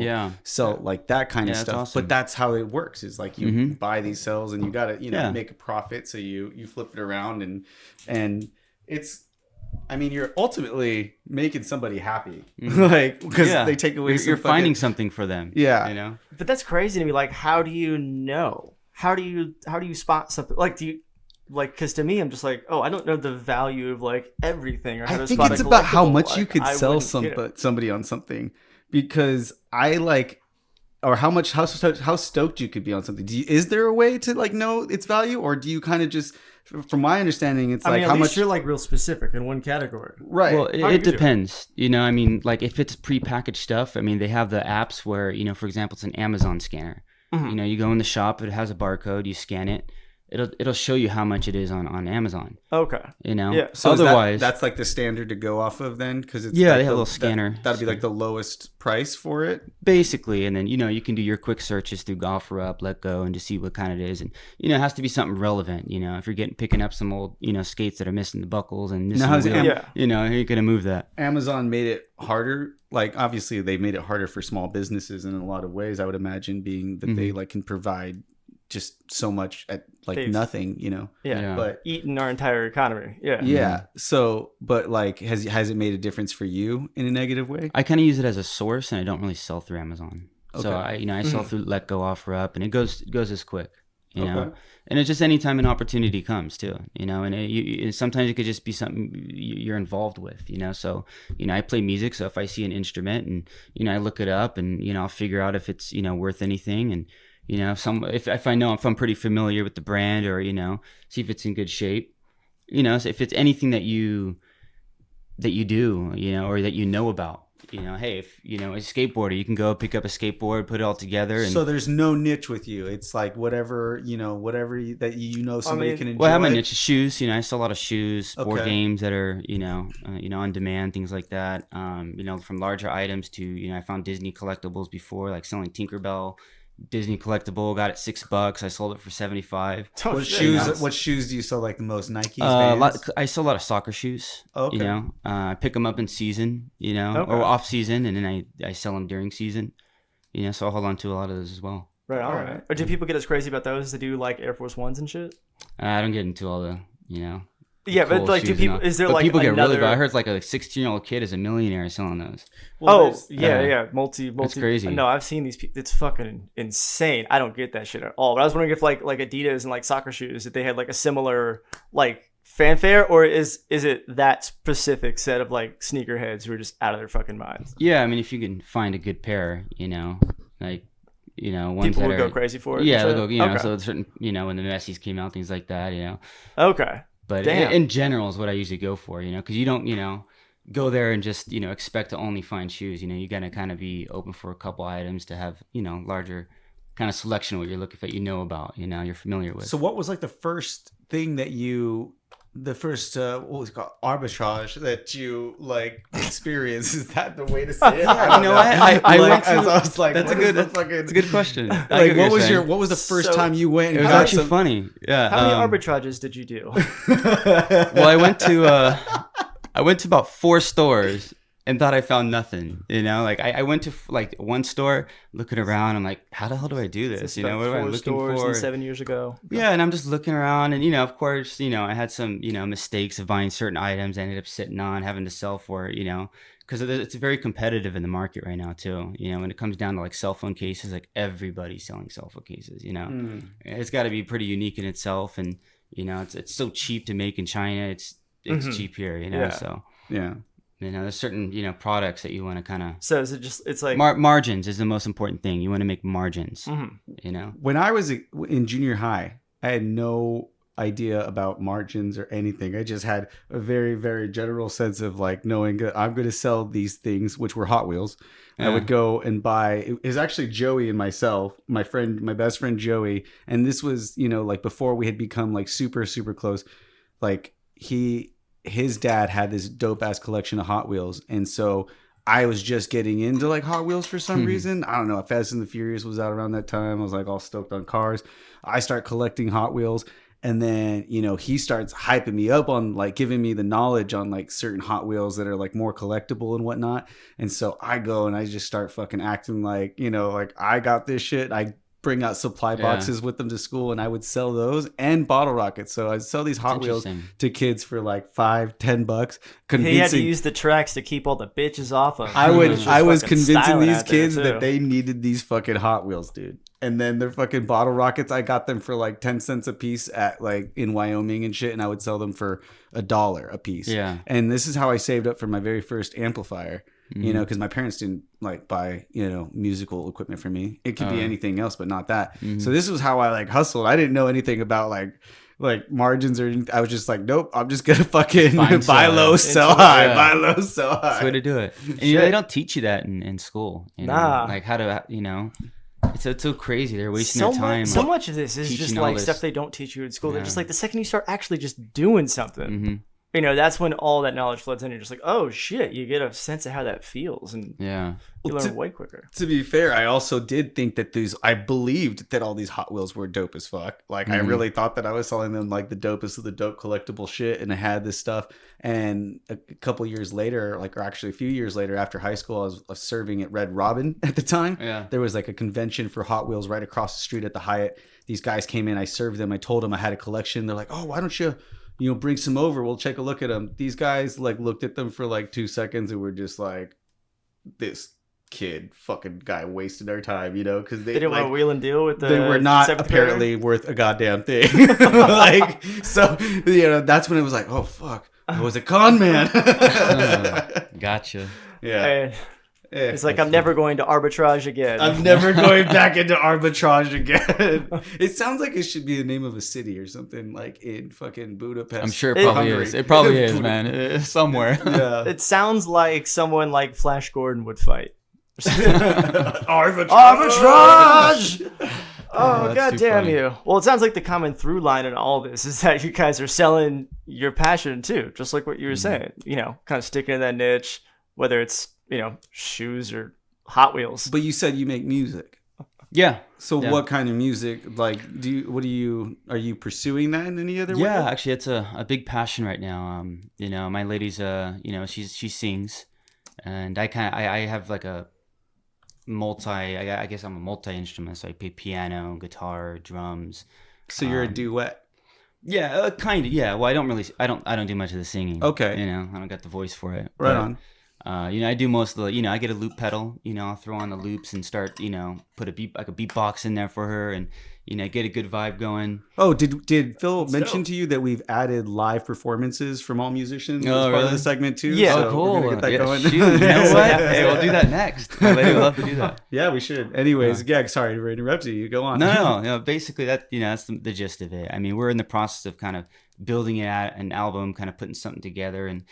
like that kind of stuff. Awesome. But that's how it works, is like you buy these cells and you got to make a profit, so you flip it around and it's, I mean, you're ultimately making somebody happy, like, because they take away you're finding something for them. But that's crazy to me. Like, how do you know? How do you spot something? Like, do you, like, because to me, I'm just like, oh, I don't know the value of like everything, or how to I think spot it's a about how collectible. much Like, you could I sell wouldn't, somebody on something, because I like, or how stoked you could be on something. Is there a way to like know its value, or do you kind of just, from my understanding, it's like how much you're like real specific in one category, right? Well, it depends. I mean, like if it's prepackaged stuff, I mean, they have the apps where for example, it's an Amazon scanner. You go in the shop, it has a barcode, you scan it. It'll show you how much it is on Amazon. Okay. So otherwise, that's like the standard to go off of then, because it's they like have a little scanner. That'd be like the lowest price for it, basically. And then you can do your quick searches through OfferUp, Letgo, and just see what kind it is. And it has to be something relevant. If you're picking up some old skates that are missing the buckles and missing the wheel, you're gonna move that. Amazon made it harder. Like obviously they made it harder for small businesses in a lot of ways, I would imagine, being that they like can provide just so much at like nothing, but eating our entire economy. So but like has it made a difference for you in a negative way? I kind of use it as a source, and I don't really sell through Amazon. So I sell through Letgo, OfferUp, and it goes as quick, know, and it's just anytime an opportunity comes too, and sometimes it could just be something you're involved with, so I play music, so if I see an instrument and I look it up and I'll figure out if it's worth anything, and if I know, if I'm pretty familiar with the brand, or see if it's in good shape, so if it's anything that you do, or that about, hey, if a skateboarder, you can go pick up a skateboard, put it all together, and so there's no niche with you. It's like whatever that somebody can enjoy. Well, I have my niche. Shoes, I sell a lot of shoes, board games that are on demand, things like that. From larger items to I found Disney collectibles before, like selling Tinkerbell Disney collectible, got it $6. I sold it for $75. What shoes do you sell like the most? Nikes? I sell a lot of soccer shoes. Okay. I pick them up in season, or off season, and then I sell them during season. So I'll hold on to a lot of those as well. Right. All right. Or do people get as crazy about those to do like Air Force Ones and shit? I don't get into all the Yeah, but cool like, do shoes people? and all. Is there But like people another? get really bad. I heard like a 16-year-old kid is a millionaire selling those. Yeah, multi. That's crazy. No, I've seen these people. It's fucking insane. I don't get that shit at all. But I was wondering if like Adidas and like soccer shoes, if they had like a similar like fanfare, or is it that specific set of like sneakerheads who are just out of their fucking minds? Yeah, I mean, if you can find a good pair, like, ones People that would are, go crazy for it. Yeah, and they'll shit? go, Okay. so certain, when the Messi's came out, things like that, Okay. But Damn. in general is what I usually go for, because you don't, go there and just, expect to only find shoes. You got to kind of be open for a couple items to have, larger kind of selection of what you're looking for, about, you're familiar with. So what was like the first thing that what was it called, arbitrage that you like experienced? Is that the way to say it? I went to, I was like, that's a good question. Like, what was the first time you went? It was actually funny. Yeah. How many arbitrages did you do? Well, I went to about 4 stores and thought I found nothing. Like I went to like one store, looking around. I'm like, how the hell do I do this? What am I looking for? 7 years ago. Yeah, and I'm just looking around, and of course, I had some mistakes of buying certain items. I ended up sitting on, having to sell for it, because it's very competitive in the market right now too. When it comes down to like cell phone cases, like everybody's selling cell phone cases. It's got to be pretty unique in itself, and it's so cheap to make in China. It's cheap here, Yeah. So Yeah. there's certain products that you want to kind of. So is it just? It's like Margins is the most important thing. You want to make margins. When I was in junior high, I had no idea about margins or anything. I just had a very, very general sense of like knowing that I'm going to sell these things, which were Hot Wheels. Yeah. I would go and buy. It was actually Joey and myself, my best friend Joey, and this was like before we had become like super, super close. Like his dad had this dope ass collection of Hot Wheels, and so I was just getting into like Hot Wheels for some reason. I don't know. Fast and the Furious was out around that time. I was like all stoked on cars. I start collecting Hot Wheels, and then he starts hyping me up on like giving me the knowledge on like certain Hot Wheels that are like more collectible and whatnot. And so I go and I just start fucking acting like like I got this shit. I bring out supply boxes with them to school, and I would sell those and bottle rockets. So I'd sell these Hot Wheels to kids for like $5-10. He had to use the tracks to keep all the bitches off of. I was convincing these kids that they needed these fucking Hot Wheels, dude. And then their fucking bottle rockets, I got them for like 10 cents a piece at like in Wyoming and shit, and I would sell them for $1 a piece. Yeah. And this is how I saved up for my very first amplifier. Because my parents didn't like buy, musical equipment for me. It could be anything else, but not that. So this was how I like hustled. I didn't know anything about like margins or anything. I was just like, nope, I'm just gonna fucking buy low, sell high, buy low, sell high. That's the way to do it. And they don't teach you that in school. Nah. Like how to, it's so crazy. They're wasting their time. So much of this is just like stuff they don't teach you in school. They're just like the second you start actually just doing something. That's when all that knowledge floods in. You're just like, oh shit, you get a sense of how that feels, and you learn way quicker. To be fair, I also did think that I believed that all these Hot Wheels were dope as fuck. Like I really thought that I was selling them like the dopest of the dope collectible shit, and I had this stuff. And a couple years later, or actually a few years later, after high school, I was serving at Red Robin at the time. Yeah. There was like a convention for Hot Wheels right across the street at the Hyatt. These guys came in, I served them, I told them I had a collection. They're like, oh, why don't you bring some over. We'll take a look at them. These guys like looked at them for like 2 seconds and were just like, this kid fucking guy wasted our time, because they didn't want to wheel and deal with the. They were not apparently worth a goddamn thing. So that's when it was like, oh fuck, I was a con man. Gotcha. Yeah. It's like I'm never going to arbitrage again. I'm never going back into arbitrage again. It sounds like it should be the name of a city or something, like in fucking Budapest. I'm sure it probably is. It probably is, man. It's somewhere. Yeah. It sounds like someone like Flash Gordon would fight. Arbitrage! Oh, god damn you. Well, it sounds like the common through line in all this is that you guys are selling your passion too, just like what you were saying. Kind of sticking in that niche, whether it's shoes or Hot Wheels. But you said you make music. Yeah. So what kind of music? Like, are you pursuing that in any other way? Yeah, actually, it's a big passion right now. My lady's she sings, and I have like a I guess I'm a multi-instrument. So I play piano, guitar, drums. So you're a duet. Yeah, kind of. Yeah. Well, I don't do much of the singing. Okay. You know, I don't got the voice for it. Right But, on. you know, I do most of the, you know, I get a loop pedal, you know, I'll throw on the loops and start, you know, put a beatbox in there for her and, you know, get a good vibe going. Oh, did Phil mention to you that we've added live performances from all musicians as part really? of the segment too? Yeah. So Oh, cool. We're gonna get that Yeah, going. shoot, you know what? Hey, we'll do that next. My lady would love to do that. Yeah, we should. Anyways, yeah, sorry to interrupt you. You go on. No. Basically, that, you know, that's the gist of it. I mean, we're in the process of kind of building an album, kind of putting something together, and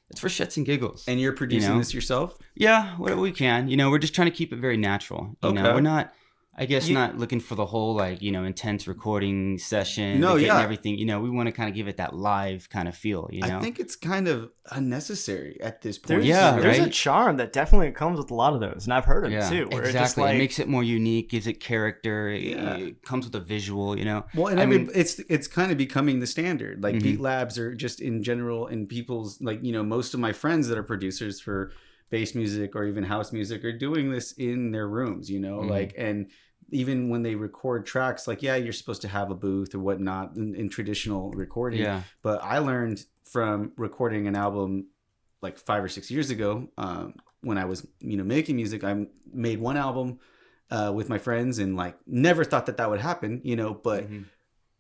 it's for shits and giggles. And you're producing this yourself? Yeah, we can. You know, we're just trying to keep it very natural. You know, we're not, I guess, not looking for the whole, like, you know, intense recording session. No, getting yeah. everything. You know, we want to kind of give it that live kind of feel, you know? I think it's kind of unnecessary at this point. There's a right? charm that definitely comes with a lot of those, and I've heard of it too. Where exactly. It's just like, it makes it more unique, gives it character. It comes with a visual, you know. Well, and it's kind of becoming the standard. Like beat labs are just in general, and people's, like, you know, most of my friends that are producers for bass music or even house music are doing this in their rooms, you know, like, and even when they record tracks, like, yeah, you're supposed to have a booth or whatnot in traditional recording. Yeah. But I learned from recording an album like 5 or 6 years ago, when I was, you know, making music. I made one album with my friends, and like never thought that would happen, you know, but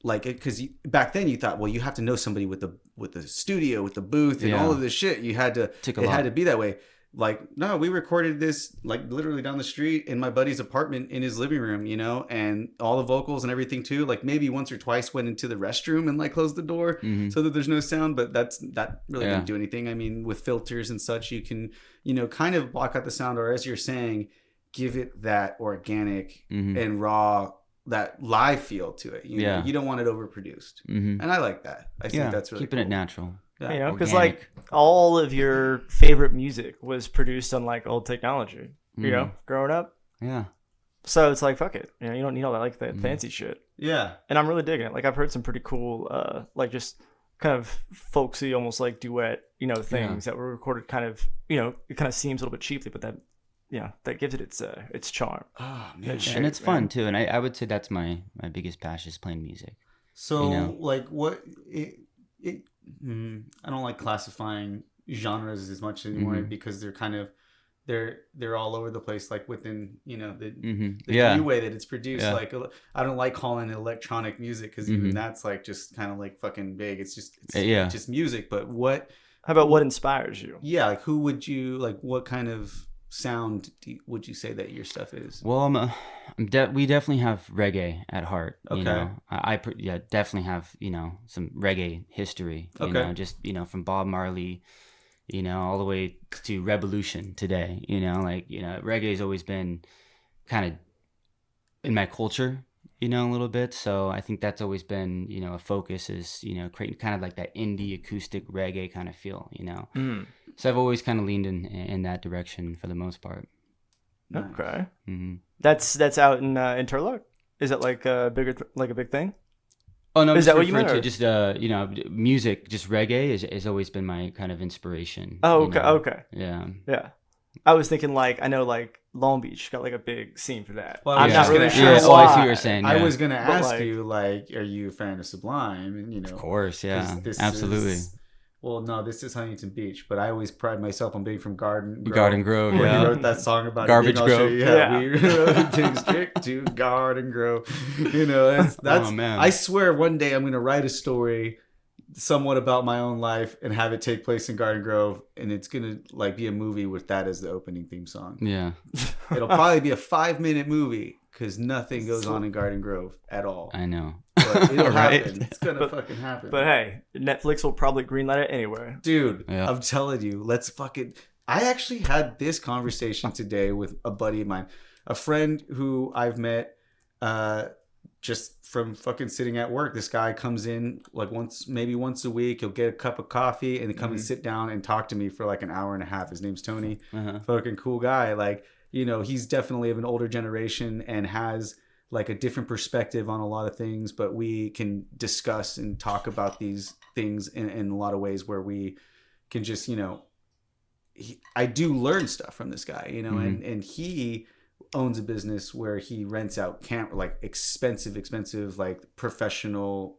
like, because back then you thought, well, you have to know somebody with the studio, with the booth and all of this shit. You had to, had to be that way. Like, no, we recorded this like literally down the street in my buddy's apartment in his living room, you know, and all the vocals and everything too. Like maybe once or twice went into the restroom and like closed the door so that there's no sound, but that really didn't do anything. I mean, with filters and such, you can, you know, kind of block out the sound, or as you're saying, give it that organic and raw, that live feel to it. You know, you don't want it overproduced. And I like that. I think that's really keeping it natural. Yeah, you know, because like all of your favorite music was produced on like old technology, you know, growing up. Yeah. So it's like, fuck it. You know, you don't need all that, like, that fancy shit. Yeah. And I'm really digging it. Like, I've heard some pretty cool, like, just kind of folksy, almost like duet, you know, things that were recorded kind of, you know, it kind of seems a little bit cheaply, but that, yeah, that gives it its charm. Oh, man. And it's fun too. And I would say that's my biggest passion is playing music. So, you know? like, what I don't like classifying genres as much anymore because they're kind of they're all over the place, like within, you know, the new way that it's produced. Like, I don't like calling it electronic music because even that's like just kind of like fucking big. It's just music. But how about what inspires you? Yeah, like who would you like? What kind of sound would you say that your stuff is? Well, we definitely have reggae at heart. You know? I definitely have, you know, some reggae history. You know, just, you know, from Bob Marley, you know, all the way to Revolution today. You know, like, you know, reggae has always been kind of in my culture, you know, a little bit. So I think that's always been, you know, a focus is, you know, creating kind of like that indie acoustic reggae kind of feel, you know. So I've always kind of leaned in that direction for the most part. Okay. That's out in Turlock? Is it like a big thing? Oh no, is that what you meant? Just you know, music, just reggae has always been my kind of inspiration. Oh, okay, okay. Yeah. I was thinking, like, I know, like, Long Beach got like a big scene for that. Well, I'm not really sure why. why. Oh, I see what you're saying. Yeah. I was gonna ask you, like, are you a fan of Sublime? And, you know, of course, yeah, absolutely. Well, no, this is Huntington Beach, but I always pride myself on being from Garden Grove. When Yeah, he wrote that song about Garbage Grove. We wrote things strict to Garden Grove. You know, that's. Oh, man. I swear, one day I'm gonna write a story, somewhat about my own life, and have it take place in Garden Grove, and it's gonna like be a movie with that as the opening theme song. Yeah, it'll probably be a 5-minute movie because nothing goes on in Garden Grove at all. I know. But it'll Right? happen. It's gonna fucking happen. But hey, Netflix will probably greenlight it anyway. Dude, Yeah. I'm telling you, let's fucking... I actually had this conversation today with a buddy of mine, a friend who I've met just from fucking sitting at work. This guy comes in like maybe once a week. He'll get a cup of coffee and come and sit down and talk to me for like an hour and a half. His name's Tony. Fucking cool guy. Like, you know, he's definitely of an older generation and has like a different perspective on a lot of things, but we can discuss and talk about these things in a lot of ways where we can just, you know, I do learn stuff from this guy, you know, and he owns a business where he rents out expensive, like professional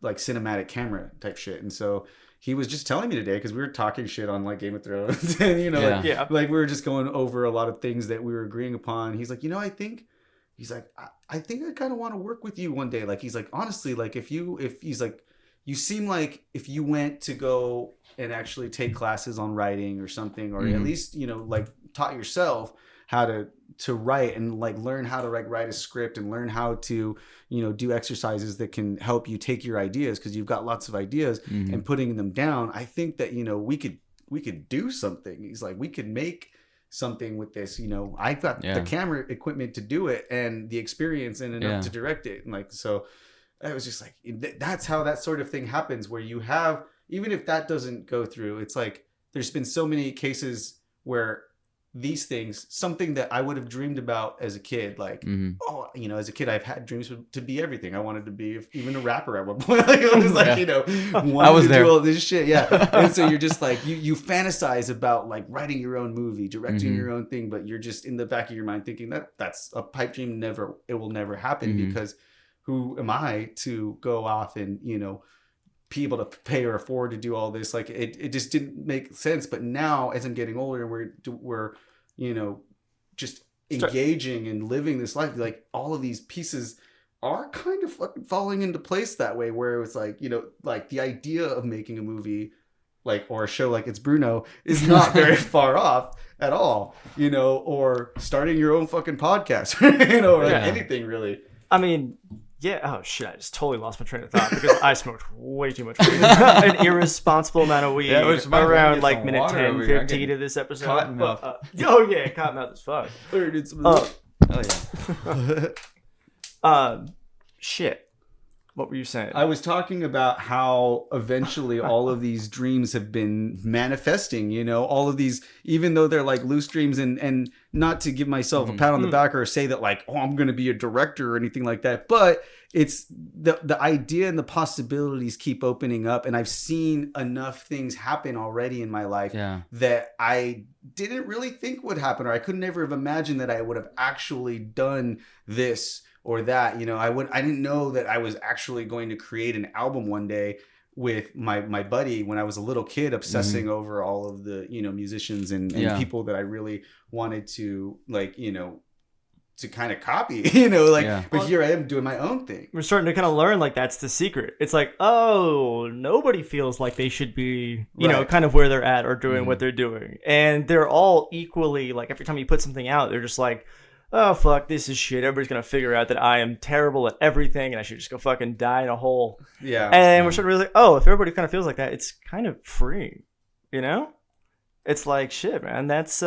like cinematic camera type shit. And so he was just telling me today, because we were talking shit on like Game of Thrones and, you know, like we were just going over a lot of things that we were agreeing upon. He's like, you know, I think I kind of want to work with you one day. Like, he's like, honestly, like if he's like, you seem like if you went to go and actually take classes on writing or something, or at least, you know, like taught yourself how to write and like learn how to write a script and learn how to, you know, do exercises that can help you take your ideas, because you've got lots of ideas, and putting them down. I think that, you know, we could do something. He's like, we could make something with this, you know. I've got the camera equipment to do it and the experience and enough to direct it. And like, so I was just like, that's how that sort of thing happens, where you have, even if that doesn't go through, it's like, there's been so many cases where these things, something that I would have dreamed about as a kid, like, oh, you know, as a kid, I've had dreams to be everything. I wanted to be even a rapper at one point. Like, I was like, you know, I was there. Do all this shit. Yeah. And so you're just like, you fantasize about like writing your own movie, directing your own thing, but you're just in the back of your mind thinking that's a pipe dream. It will never happen, because who am I to go off and, you know, be able to pay or afford to do all this? Like, it just didn't make sense. But now, as I'm getting older and we're you know, just engaging and living this life, like all of these pieces are kind of fucking falling into place that way, where it's like, you know, like the idea of making a movie like, or a show like It's Bruno is not very far off at all, you know, or starting your own fucking podcast, you know, or like anything really. I mean, yeah. Oh shit! I just totally lost my train of thought because I smoked way too much weed. An irresponsible amount of weed around like minute 10, 15 of this episode. Cottonmouth. Oh yeah, cottonmouth as fuck. Oh yeah. Shit. What were you saying? I was talking about how eventually all of these dreams have been manifesting, you know, all of these, even though they're like loose dreams, and not to give myself a pat on the back or say that like, oh, I'm going to be a director or anything like that. But it's the idea and the possibilities keep opening up. And I've seen enough things happen already in my life that I didn't really think would happen, or I could never have imagined that I would have actually done this or that. You know, I didn't know that I was actually going to create an album one day with my buddy when I was a little kid, obsessing over all of the, you know, musicians and people that I really wanted to, like, you know, to kind of copy, you know, like, but here I am doing my own thing. We're starting to kind of learn, like, that's the secret. It's like, oh, nobody feels like they should be, you know, kind of where they're at or doing what they're doing. And they're all equally, like, every time you put something out, they're just like, oh, fuck, this is shit. Everybody's going to figure out that I am terrible at everything and I should just go fucking die in a hole. Yeah. And we're starting to realize, oh, if everybody kind of feels like that, it's kind of freeing, you know? It's like, shit, man, that's,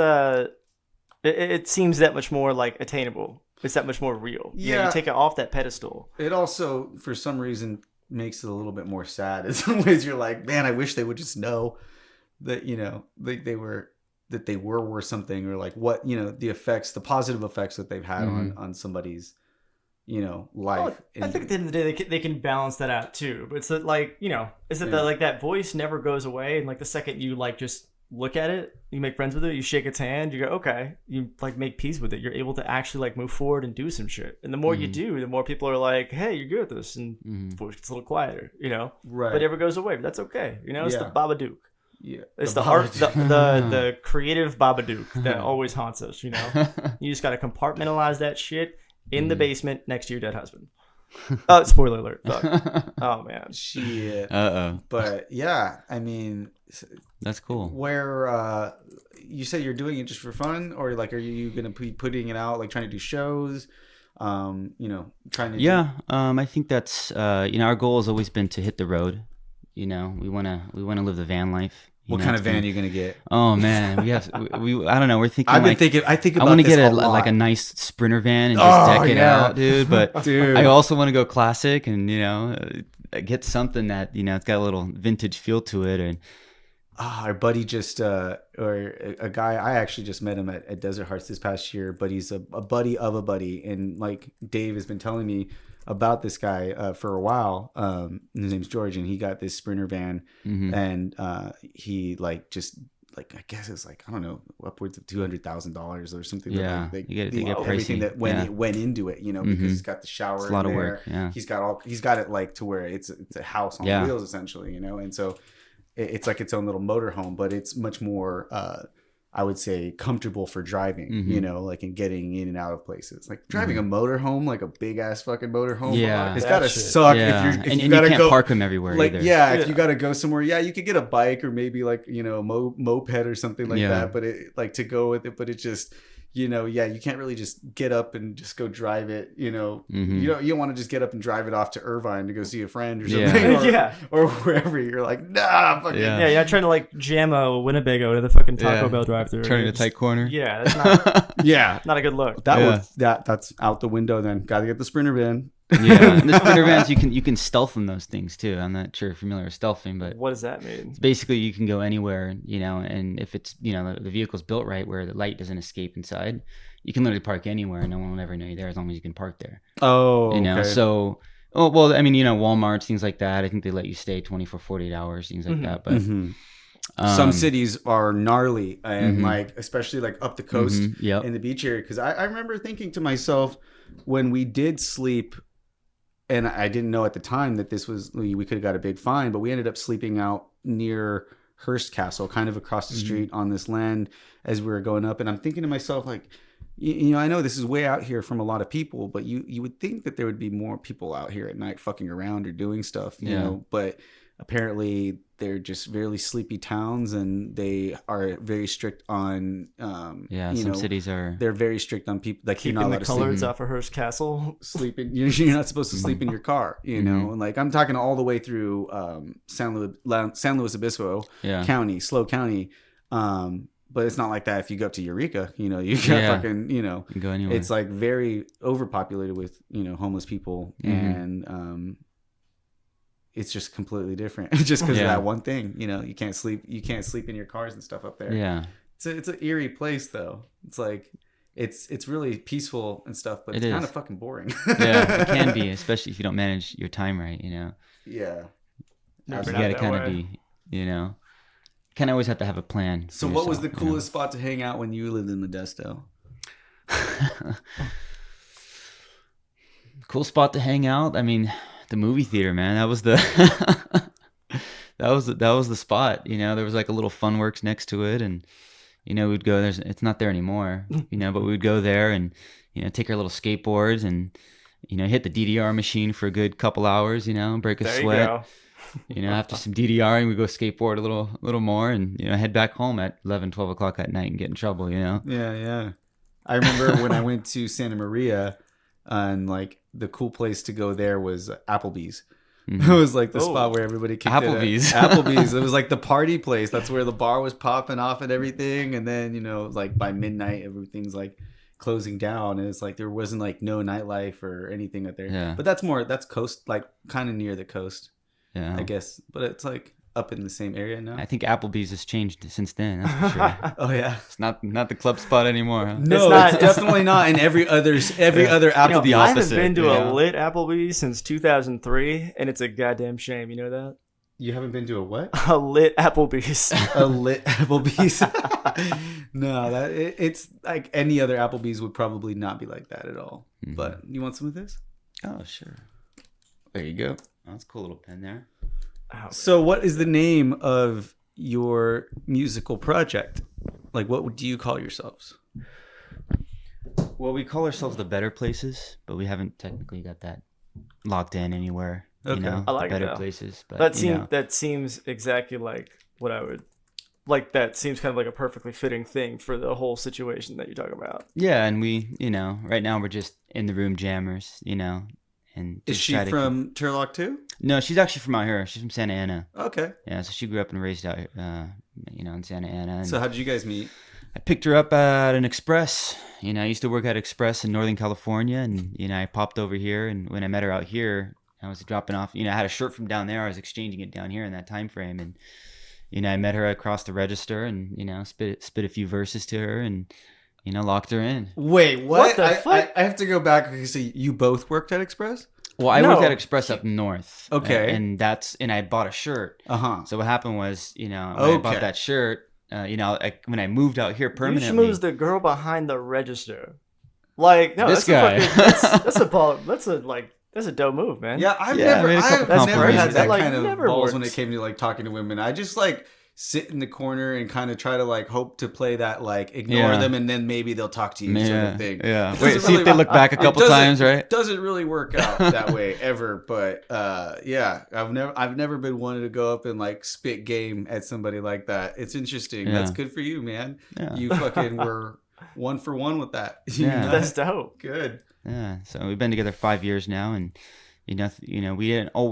it seems that much more, like, attainable. It's that much more real. Yeah. You know, you take it off that pedestal. It also, for some reason, makes it a little bit more sad. In some ways, you're like, man, I wish they would just know that, you know, they were worth something, or like what, you know, the positive effects that they've had on somebody's, you know, life. Well, I think at the end of the day, they can balance that out too. But it's that, like, you know, is it that, like, that voice never goes away, and like the second you like just look at it, you make friends with it, you shake its hand, you go, okay, you like make peace with it, you're able to actually like move forward and do some shit. And the more you do, the more people are like, hey, you're good at this, and the voice gets a little quieter, you know. Right. But it never goes away. But that's okay, you know. It's the Babadook. Yeah, it's the art, the creative Babadook that always haunts us. You know, you just got to compartmentalize that shit in the basement next to your dead husband. Spoiler alert! Fuck. Oh man, shit. But yeah, I mean, that's cool. Where you say you're doing it just for fun, or like, are you gonna be putting it out, like trying to do shows? You know, trying to. I think that's you know, our goal has always been to hit the road. You know, we wanna live the van life. What kind of van are you gonna get? Oh man, we have. I don't know. We're thinking. I think about I want to this get a lot. like a nice Sprinter van and just deck it out, dude. But dude, I also want to go classic and, you know, get something that, you know, it's got a little vintage feel to it. And our buddy just or a guy, I actually just met him at Desert Hearts this past year, but he's a buddy of a buddy, and like Dave has been telling me about this guy for a while. His name's George, and he got this Sprinter van, and he like just like, I guess it's like, I don't know, upwards of $200,000 or something. Yeah, like, you get everything pricey. that went into it, you know, because he's got the shower. It's a lot in of there. work. Yeah, he's got it like to where it's a house on wheels essentially, you know, and so it's like its own little motorhome, but it's much more I would say comfortable for driving, you know, like in getting in and out of places. Like driving a motorhome, like a big ass fucking motorhome. Yeah, it's gotta suck if you gotta can't park them everywhere. Like either. if you gotta go somewhere, you could get a bike or maybe like, you know, a moped or something like that. But it like to go with it, but it just, you know, you can't really just get up and just go drive it. You know, you don't want to just get up and drive it off to Irvine to go see a friend or something, or wherever. You're like, nah, fucking you're not trying to like jam a Winnebago to the fucking Taco Bell drive-through. Turning a tight corner. Yeah, that's not not a good look. That's out the window. Then got to get the Sprinter van. Yeah, and the Sprinter vans you can stealth in those things too. I'm not sure if you're familiar with stealthing, but what does that mean? Basically, you can go anywhere, you know, and if it's, you know, the vehicle's built right where the light doesn't escape inside, you can literally park anywhere and no one will ever know you're there as long as you can park there. Oh, you know, so well, I mean, you know, Walmart's, things like that. I think they let you stay 24, 48 hours, things like that. But some cities are gnarly and like, especially like up the coast in the beach area. Because I remember thinking to myself when we did sleep. And I didn't know at the time that we could have got a big fine, but we ended up sleeping out near Hearst Castle, kind of across the street on this land as we were going up. And I'm thinking to myself, like, you know, I know this is way out here from a lot of people, but you would think that there would be more people out here at night fucking around or doing stuff, you know, but apparently they're just really sleepy towns and they are very strict on some cities are, they're very strict on people like keeping the colors off of Hearst Castle. Sleeping, you're not supposed to sleep in your car, you know. And like I'm talking all the way through San Luis Obispo County, SLO County, but it's not like that if you go up to Eureka, you know, you got fucking, you know, you can go anywhere. It's like very overpopulated with, you know, homeless people and it's just completely different just because of that one thing, you know. You can't sleep in your cars and stuff up there. It's an eerie place though. It's like it's really peaceful and stuff, but it's kind of fucking boring. It can be, especially if you don't manage your time right, you know. You gotta kind of be, you know, kind of always have to have a plan. So what was the coolest spot to hang out when you lived in Modesto? Cool spot to hang out, I mean, the movie theater, man. That was the that was the spot, you know. There was like a little Funworks next to it, and you know, we'd go there. It's not there anymore, you know, but we'd go there and, you know, take our little skateboards and, you know, hit the DDR machine for a good couple hours, you know, break a sweat. You know, after some DDRing, we go skateboard a little more and, you know, head back home at 11, 12 o'clock at night and get in trouble, you know. I remember when I went to Santa Maria, and like the cool place to go there was Applebee's. It was like the spot where everybody kicked Applebee's. Applebee's. It was like the party place. That's where the bar was popping off and everything. And then, you know, like by midnight, everything's like closing down. And it's like there wasn't like no nightlife or anything up there. Yeah. But that's coast, like kind of near the coast. Yeah. I guess. But it's like up in the same area now. I think Applebee's has changed since then. That's for sure. Oh yeah, it's not the club spot anymore. Huh? No, it's definitely not. And every other Applebee's. I haven't been to a lit Applebee's since 2003, and it's a goddamn shame. You know that? You haven't been to a what? A lit Applebee's. A lit Applebee's. No, it's like any other Applebee's would probably not be like that at all. But you want some of this? Oh sure. There you go. Oh, that's a cool little pen there. So what is the name of your musical project? Like, what do you call yourselves? Well, we call ourselves The Better Places, but we haven't technically got that locked in anywhere. Okay. You know, I like Better that. Places. But, that seems exactly like what I would like. That seems kind of like a perfectly fitting thing for the whole situation that you're talking about. Yeah, and we, you know, right now we're just in the room jammers, you know. And is she from Turlock too? No, she's actually from out here. She's from Santa Ana. Okay. Yeah, so she grew up and raised out, you know, in Santa Ana. And so how did you guys meet? I picked her up at an Express. You know, I used to work at Express in Northern California, and you know, I popped over here. And when I met her out here, I was dropping off. You know, I had a shirt from down there. I was exchanging it down here in that time frame, and you know, I met her across the register, and you know, spit a few verses to her, and you know, locked her in. Wait, what? The fuck? I have to go back. So you both worked at Express? Well, I worked at Express up north. Okay. And I bought a shirt. Uh-huh. So what happened was, you know, when I bought that shirt, when I moved out here permanently. You schmoozed the girl behind the register. Like, no, This that's guy. that's a ball. That's a dope move, man. Yeah, I've Yeah, I never, made a couple I've never had compromises. that Like, kind of never balls when works. it came to like talking to women. I just like sit in the corner and kind of try to like hope to play that like ignore Yeah. them and then maybe they'll talk to you sort of thing. Yeah. It Wait, doesn't see if really- they look back a it couple doesn't- times, right? Doesn't really work out that way ever, but yeah, I've never been one to go up and like spit game at somebody like that. It's interesting. Yeah. That's good for you, man. Yeah. You fucking were 1 for 1 with that. You Yeah. know? That's dope. Good. Yeah. So we've been together 5 years now, and we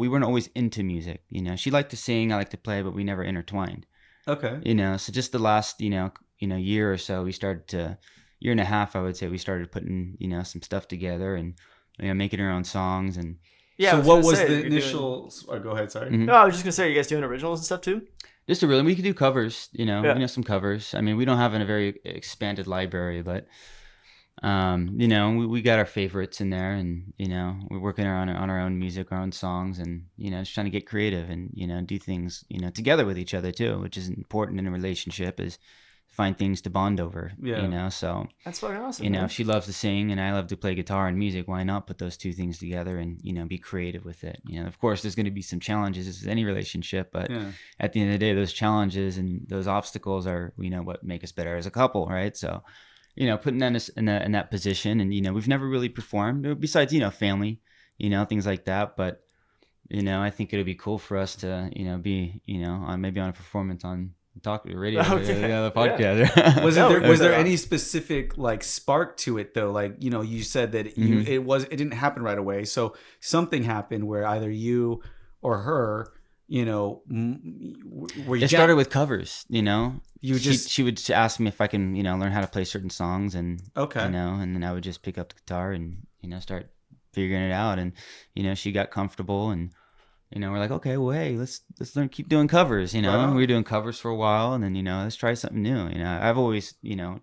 weren't always into music. She liked to sing, I liked to play, but we never intertwined. Okay. So just the last year or so, year and a half, I would say, we started putting some stuff together and making our own songs. And Yeah. So what was say, the you're initial? Oh, go ahead. Sorry. Mhm. No, I was just gonna say, are you guys doing originals and stuff too? just we could do covers, Yeah. some covers. I mean, we don't have a very expanded library, but we got our favorites in there, and we're working on our own music, our own songs, and just trying to get creative and do things together with each other too, which is important in a relationship, is find things to bond over. Yeah. So That's fucking awesome. if man. she loves to sing and I love to play guitar and music, why not put those two things together and be creative with it? Of course there's going to be some challenges as any relationship, but Yeah. at the end of the day, those challenges and those obstacles are what make us better as a couple, right? So putting that in that position, and we've never really performed besides family, things like that, but I think it would be cool for us to be maybe on a performance on Talk Radio, Okay. the podcast. Was No, there no, was there no. any specific like spark to it though? Like you said that it didn't happen right away. So something happened where either you or her, where you It started with covers. You She would ask me if I can learn how to play certain songs, and Okay. and then I would just pick up the guitar and start figuring it out, and she got comfortable, and we're like, okay, well, hey, let's learn, keep doing covers. Right on. We were doing covers for a while, and then let's try something new. I've always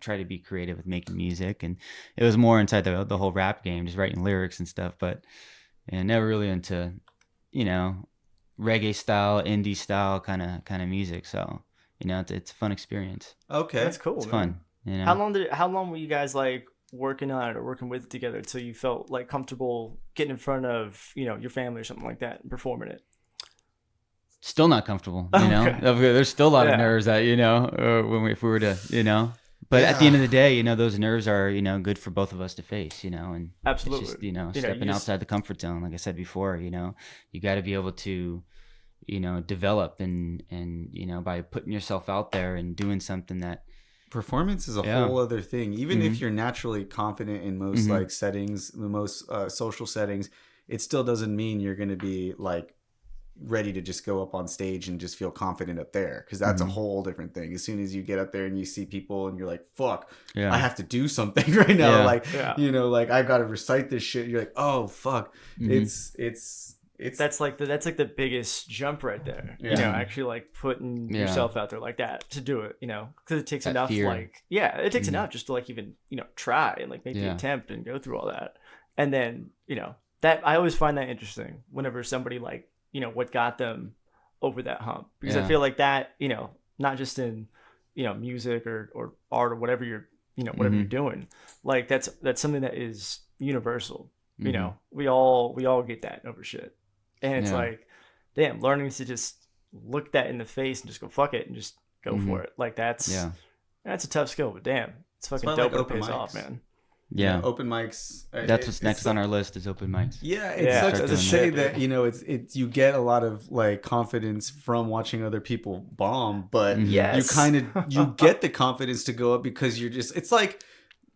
tried to be creative with making music, and it was more inside the whole rap game, just writing lyrics and stuff, but never really into reggae style, indie style kind of music. So it's a fun experience. Okay. That's cool. It's man. fun. How long were you guys like working on it or working with it together until you felt like comfortable getting in front of your family or something like that and performing it? Still not comfortable, Okay. There's still a lot Yeah. of nerves that if we were to but at the end of the day those nerves are good for both of us to face, and Absolutely. it's just You know, stepping you just- outside the comfort zone, like I said before. You got to be able to develop and by putting yourself out there and doing something that Performance is a Yeah. whole other thing. Even if Mhm. you're naturally confident in most Mhm. like settings, the most social settings, it still doesn't mean you're going to be like ready to just go up on stage and just feel confident up there, because that's Mhm. a whole different thing. As soon as you get up there and you see people and you're like, fuck, yeah I have to do something right now. Yeah. Like, Yeah. like I've got to recite this shit. You're like, oh fuck. Mhm. It's That's like the biggest jump right there. Yeah. Actually like putting Yeah. yourself out there like that to do it. Because it takes That enough fear. it takes Mhm. enough just to like even try and like maybe Yeah. attempt and go through all that, and then that I always find that interesting whenever somebody like what got them over that hump, because I Yeah. feel like that not just in music or art or whatever you're whatever Mhm. you're doing, like that's something that is universal. Mhm. We all get that over shit. And it's Yeah. like, damn, learning to just look that in the face and just go fuck it and just go Mhm. for it. Like that's a tough skill, but damn, it's fucking why I dope like when it open pays off, mics. man. yeah open mics. That's what's next on our list is open mics. Yeah, it's Yeah. such Start a doing shame that. that it's you get a lot of like confidence from watching other people bomb, but Mhm. Yes. you get the confidence to go up because it's like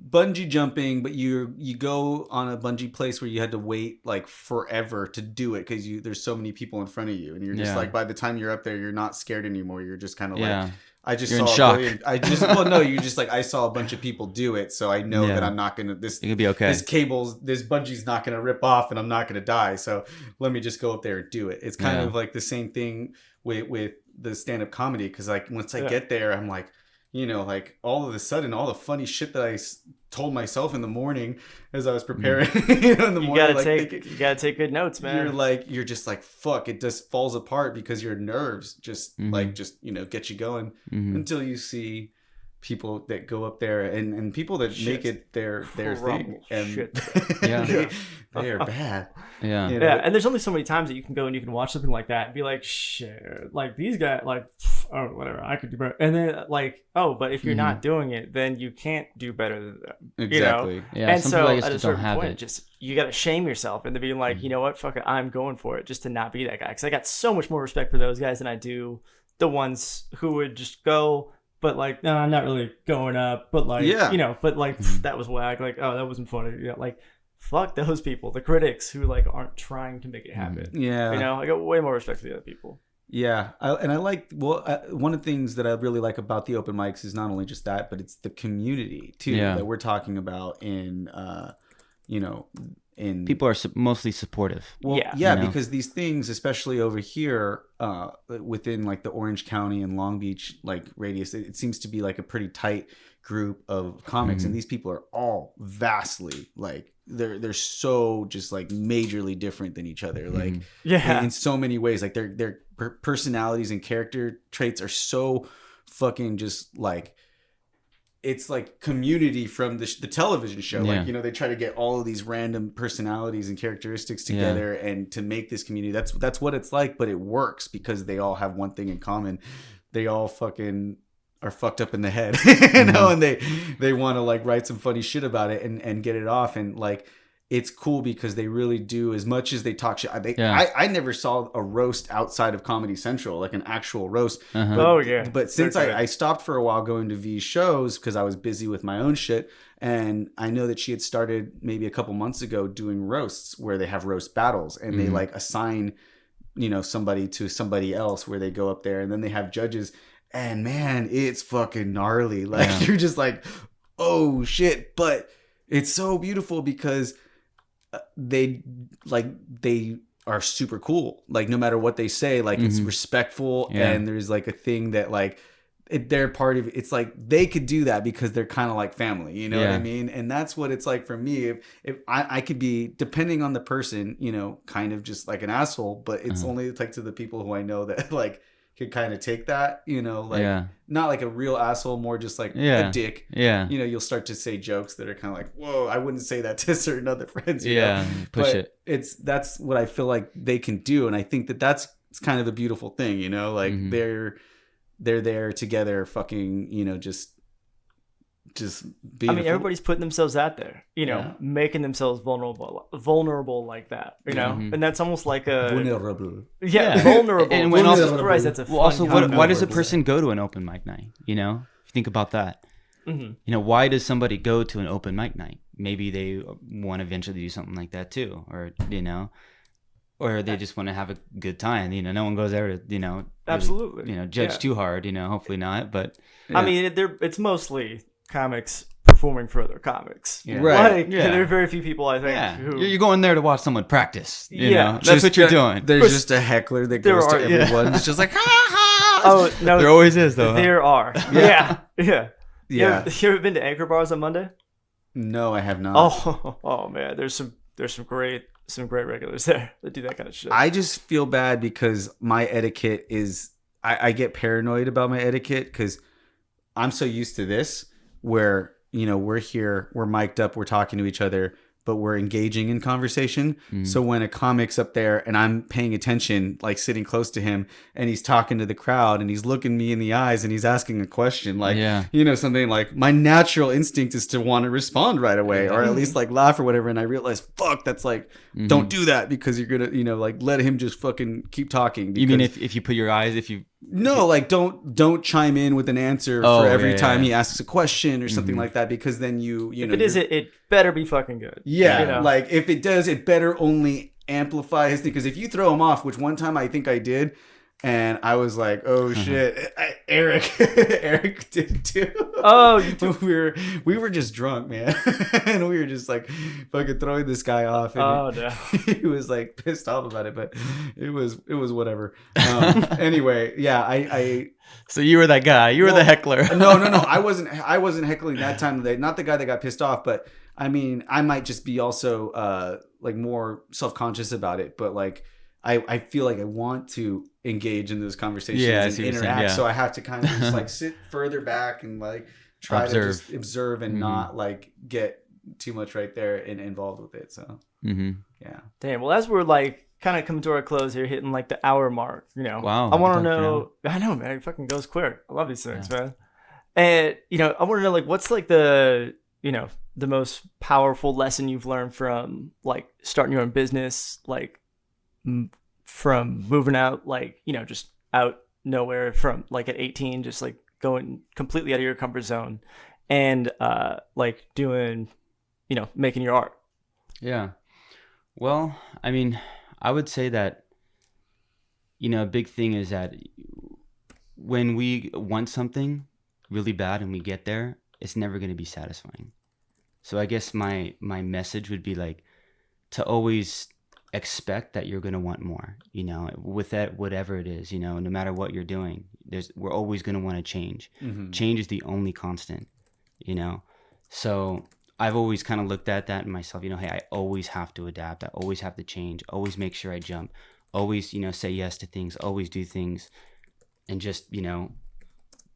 bungee jumping, but you go on a bungee place where you had to wait like forever to do it because there's so many people in front of you, and you're just Yeah. like, by the time you're up there, you're not scared anymore. You're just kind of Yeah. like, I just You're in saw shock. you're just like, I saw a bunch of people do it, so I know Yeah. that I'm not gonna this It could be okay. this bungee's not gonna rip off, and I'm not gonna die. So let me just go up there and do it. It's kind Yeah. of like the same thing with the stand up comedy, because like once I Yeah. get there, I'm like, like all of a sudden, all the funny shit that I told myself in the morning as I was preparing, in the morning. You gotta take good notes, man. You're just like, fuck, it just falls apart because your nerves just get you going until you see people that go up there and people that make it their thing. And they are bad. Yeah. And there's only so many times that you can go and you can watch something like that and be like, shit, like these guys, like, oh, whatever, I could do better. And then like, oh, but if you're not doing it, then you can't do better than them. Exactly. Yeah. And some so people at a certain point, it. just you got to shame yourself into being like, you know what, fuck it, I'm going for it, just to not be that guy. Because I got so much more respect for those guys than I do the ones who would just go. But like, no, I'm not really going up. But like, but like that was whack. Like, oh, that wasn't funny. Like, fuck those people, the critics who like aren't trying to make it happen. Yeah, I got way more respect for the other people. Yeah, I like. One of the things that I really like about the open mics is not only just that, but it's the community too that we're talking about in people are mostly supportive. Well, because these things, especially over here, within like the Orange County and Long Beach like radius, it seems to be like a pretty tight group of comics, and these people are all vastly like they're so just like majorly different than each other, like in so many ways. Like their personalities and character traits are so fucking just like. It's like Community from the television show. Like, they try to get all of these random personalities and characteristics together and to make this community. That's what it's like, but it works because they all have one thing in common. They all fucking are fucked up in the head, and they want to like write some funny shit about it and get it off. And like, it's cool because they really do, as much as they talk shit. I never saw a roast outside of Comedy Central, like an actual roast. But since I stopped for a while going to V's shows because I was busy with my own shit, and I know that she had started maybe a couple months ago doing roasts where they have roast battles and they like assign, somebody to somebody else where they go up there and then they have judges. And man, it's fucking gnarly. Like you're just like, oh shit. But it's so beautiful because they are super cool. Like no matter what they say, like it's respectful, and there's like a thing that like they're part of. It's like they could do that because they're kind of like family. You know what I mean? And that's what it's like for me. If I could be, depending on the person, kind of just like an asshole, but it's only like to the people who I know that like could kind of take that, not like a real asshole, more just like a dick. You'll start to say jokes that are kind of like, whoa, I wouldn't say that to certain other friends. Push but it. That's what I feel like they can do, and I think that's kind of a beautiful thing. Like they're there together, fucking, just being. I mean, everybody's putting themselves out there, making themselves vulnerable like that, and that's almost like a vulnerable. Vulnerable. And when also, Christ, that's a fun also, why does a person go to an open mic night? Think about that. Why does somebody go to an open mic night? Maybe they want to eventually do something like that too, or they just want to have a good time. No one goes there to, absolutely, judge too hard. Hopefully not. But I mean, it's mostly comics performing for other comics. Right. There are very few people, I think, who... You're going there to watch someone practice. That's what you're doing. There's just a heckler that goes to everyone. It's just like, ha ha. Oh, no. There always is, though. There are. Yeah. You ever been to Anchor Bars on Monday? No, I have not. Oh man, there's some great regulars there that do that kind of shit. I just feel bad because my etiquette is, I get paranoid about my etiquette because I'm so used to this where, we're here, we're mic'd up, we're talking to each other, but we're engaging in conversation. So when a comic's up there and I'm paying attention, like sitting close to him, and he's talking to the crowd and he's looking me in the eyes and he's asking a question, like, something like, my natural instinct is to want to respond right away, or at least like laugh or whatever. And I realize, fuck, that's like, don't do that because you're going to, like let him just fucking keep talking. You mean if you put your eyes, No, like don't chime in with an answer for every time he asks a question or something like that, because then if it is, it better be fucking good. Yeah, like if it does, it better only amplify his thing. Because if you throw him off, which one time I think I did, And I was like, "Oh shit, Eric!" Eric did too. Oh, we were just drunk, man, and we were just like fucking throwing this guy off. And no. he was like pissed off about it, but it was whatever. Anyway, yeah, I So you were that guy. You were the heckler. no. I wasn't heckling that time of the day. Not the guy that got pissed off, but I mean, I might just be also like more self-conscious about it. But like, I feel like I want to engage in those conversations and interact. So I have to kind of just like sit further back and like try to just observe and not like get too much right there and involved with it. So yeah. Damn. Well, as we're like kind of coming to our close here, hitting like the hour mark, you know. Wow. I want to know. I know, man. It fucking goes quick. I love these things, man. And you know, I want to know like what's like the the most powerful lesson you've learned from like starting your own business, like from moving out, like just out nowhere from like at 18, just like going completely out of your comfort zone, and like doing, making your art. Yeah. Well, I mean, I would say that, a big thing is that when we want something really bad and we get there, it's never going to be satisfying. So I guess my message would be like to always expect that you're going to want more, with that, whatever it is, no matter what you're doing, we're always going to want to change. Change is the only constant, So I've always kind of looked at that in myself, hey, I always have to adapt. I always have to change, always make sure I jump, always, say yes to things, always do things, and just,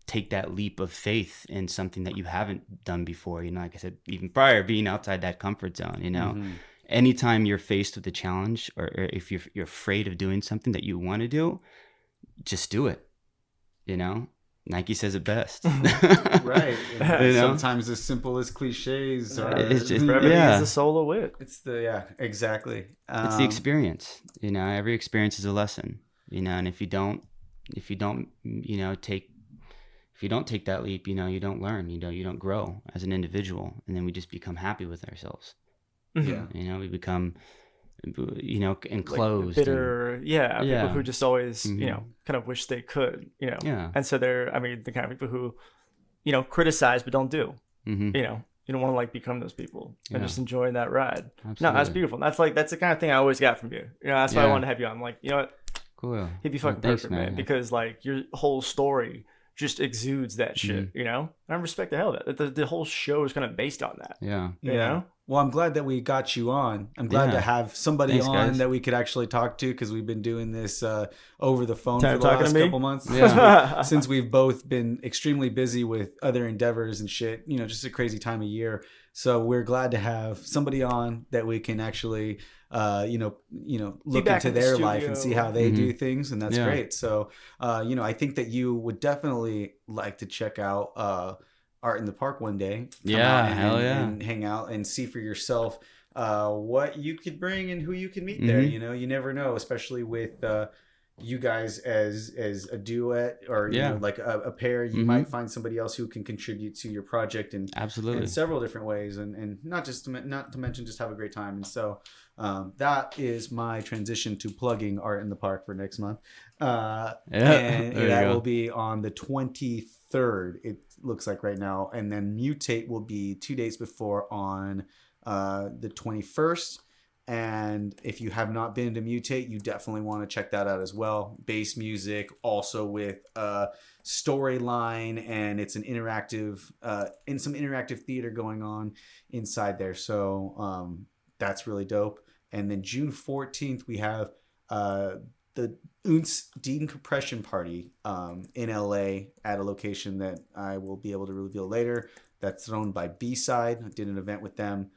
take that leap of faith in something that you haven't done before. Like I said, even prior, being outside that comfort zone, anytime you're faced with a challenge, or if you're afraid of doing something that you want to do, just do it. Nike says it best. Right. Sometimes as simple as cliches. It's just, brevity is the soul of wit. It's exactly. It's the experience. Every experience is a lesson. And if you don't take that leap, you don't learn. You don't grow as an individual, and then we just become happy with ourselves. Yeah. We become, enclosed. Like bitter, people who just always, kind of wish they could, Yeah. And so they're, the kind of people who, criticize but don't do. You don't want to like become those people and just enjoy that ride. Absolutely. No, that's beautiful. That's the kind of thing I always got from you. That's why I wanted to have you on. I'm like, you know what? Cool. He'd be fucking perfect, man. Because like your whole story just exudes that shit, And I respect the hell of that. The whole show is kind of based on that. Yeah. You know? Well, I'm glad that we got you on. I'm glad to have somebody on that we could actually talk to, because we've been doing this over the phone for the last couple months. Yeah. Since we've both been extremely busy with other endeavors and shit, just a crazy time of year. So we're glad to have somebody on that we can actually, look into their life and see how they do things. And that's great. So, I think that you would definitely like to check out Art in the Park one day. And hang out and see for yourself what you could bring and who you can meet there. You never know, especially with you guys as a duet or like a pair. You might find somebody else who can contribute to your project in several different ways, and not to mention just have a great time. And so that is my transition to plugging Art in the Park for next month. And that will be on the 23rd. It looks like right now, and then Mutate will be 2 days before on the 21st. And if you have not been to Mutate, you definitely want to check that out as well. Bass music, also with storyline, and it's an interactive in some interactive theater going on inside there. So that's really dope. And then June 14th we have the Unce Decompression Party in LA at a location that I will be able to reveal later. That's thrown by B-Side. I did an event with them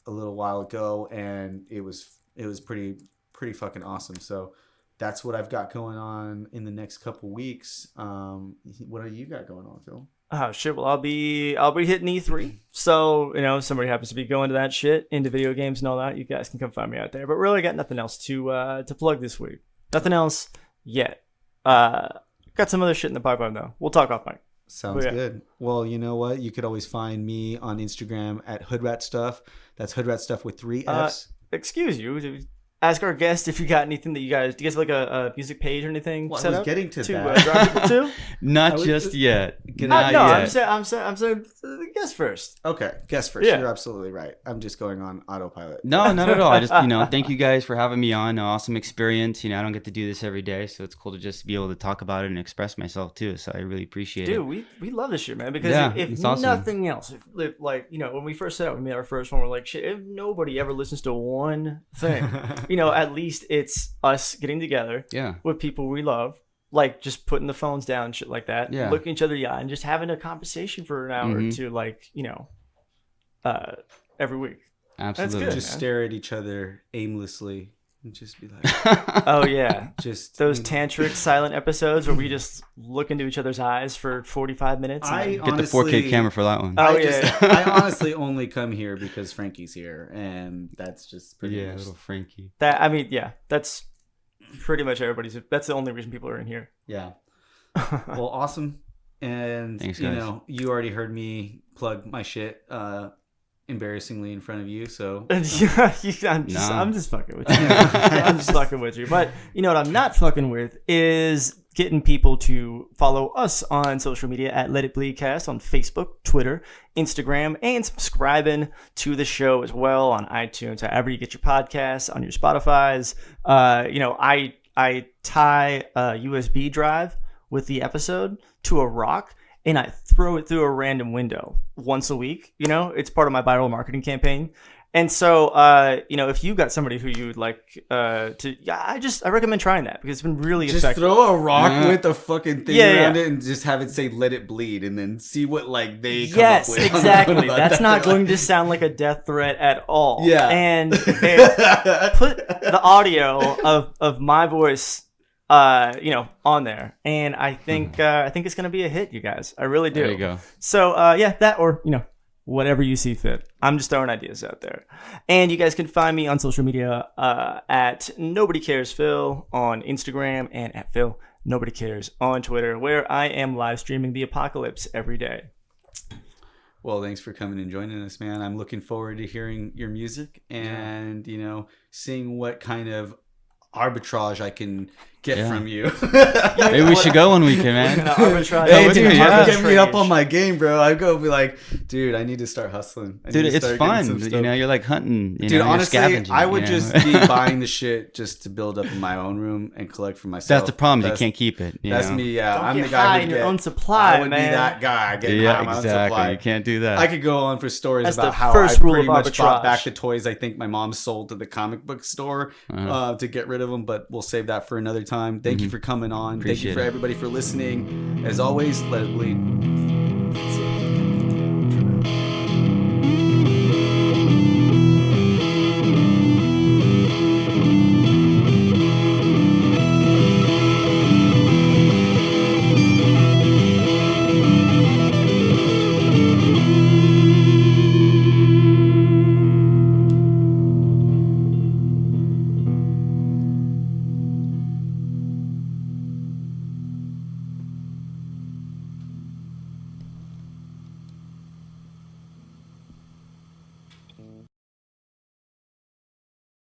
a little while ago, and it was pretty fucking awesome. So that's what I've got going on in the next couple weeks. What do you got going on, Phil? Oh shit! Well, I'll be hitting E3. So somebody happens to be going to that shit into video games and all that. You guys can come find me out there. But really, got nothing else to plug this week. Nothing else yet. Got some other shit in the pipeline though. We'll talk off mic. Sounds good. Well, you know what? You could always find me on Instagram at HoodRatStuff. That's HoodRatStuff with 3 Fs. Excuse you. ask our guest if you got anything that do you guys have like a music page or anything Well, I set was up getting to to that. drive people to? Not was- just yet. No, Not yet. I'm saying the guest first. Okay, guess first. Yeah. You're absolutely right. I'm just going on autopilot. No, not at all. I just, thank you guys for having me on. Awesome experience. I don't get to do this every day, so it's cool to just be able to talk about it and express myself too. So I really appreciate it. Dude, we love this shit, man. Because Yeah, if it's awesome. nothing else, if like when we first set out, we made our first one. We're like, shit. If nobody ever listens to one thing, at least it's us getting together Yeah. with people we love, like just putting the phones down, shit like that, Yeah. looking each other in the eye, and just having a conversation for an hour or two, like every week. Absolutely. good. Just man. stare at each other aimlessly and just be like, Oh yeah, just those tantric silent episodes where we just look into each other's eyes for 45 minutes. I Get the 4K camera for that one. Oh, I yeah. I honestly only come here because Frankie's here, and that's just pretty Yeah, much. little Frankie. That's pretty much everybody's. That's the only reason people are in here. Yeah. Well, awesome. And Thanks, guys. you already heard me plug my shit embarrassingly in front of you, so I'm just fucking with you. Yeah. I'm just fucking with you. But you know what I'm not fucking with is getting people to follow us on social media at Let It Bleed Cast on Facebook, Twitter, Instagram, and subscribing to the show as well on iTunes, however you get your podcasts, on your Spotify's. I tie a USB drive with the episode to a rock and I throw it through a random window once a week. It's part of my viral marketing campaign. And so, if you got somebody who you would like I recommend trying that because it's been really just effective. throw a rock with a fucking thing Yeah, around yeah. it and just have it say "Let It Bleed" and then see what they come Yes, up with. exactly. About That's that. not going to sound like a death threat at all. Yeah. And put the audio of my voice, on there, and I think it's gonna be a hit, you guys. I really do. There you go. So that or whatever you see fit. I'm just throwing ideas out there. And you guys can find me on social media at Nobody Cares Phil on Instagram and at Phil Nobody Cares on Twitter, where I am live streaming the apocalypse every day. Well, thanks for coming and joining us, man. I'm looking forward to hearing your music and seeing what kind of arbitrage I can get from you. Maybe we should go one weekend, man. Arbitrage. Hey, dude, yeah. get me up on my game, bro. I go be like, dude, I need to start hustling. Dude, it's fun. You're like hunting. Dude, you're honestly, scavenging, I would just be buying the shit just to build up in my own room and collect for myself. That's the problem. You can't keep it. That's me. Yeah, Don't I'm get the guy high who in get your own supply, I would man. be that guy getting high on my own exactly. supply. You can't do that. I could go on for stories That's about the how first I rule pretty of much bought arbitrage. back the toys I think my mom sold to the comic book store to get rid of them, but we'll save that for another time. Thank you for coming on. Thank you Appreciate for it. everybody for listening. As always, let it bleed.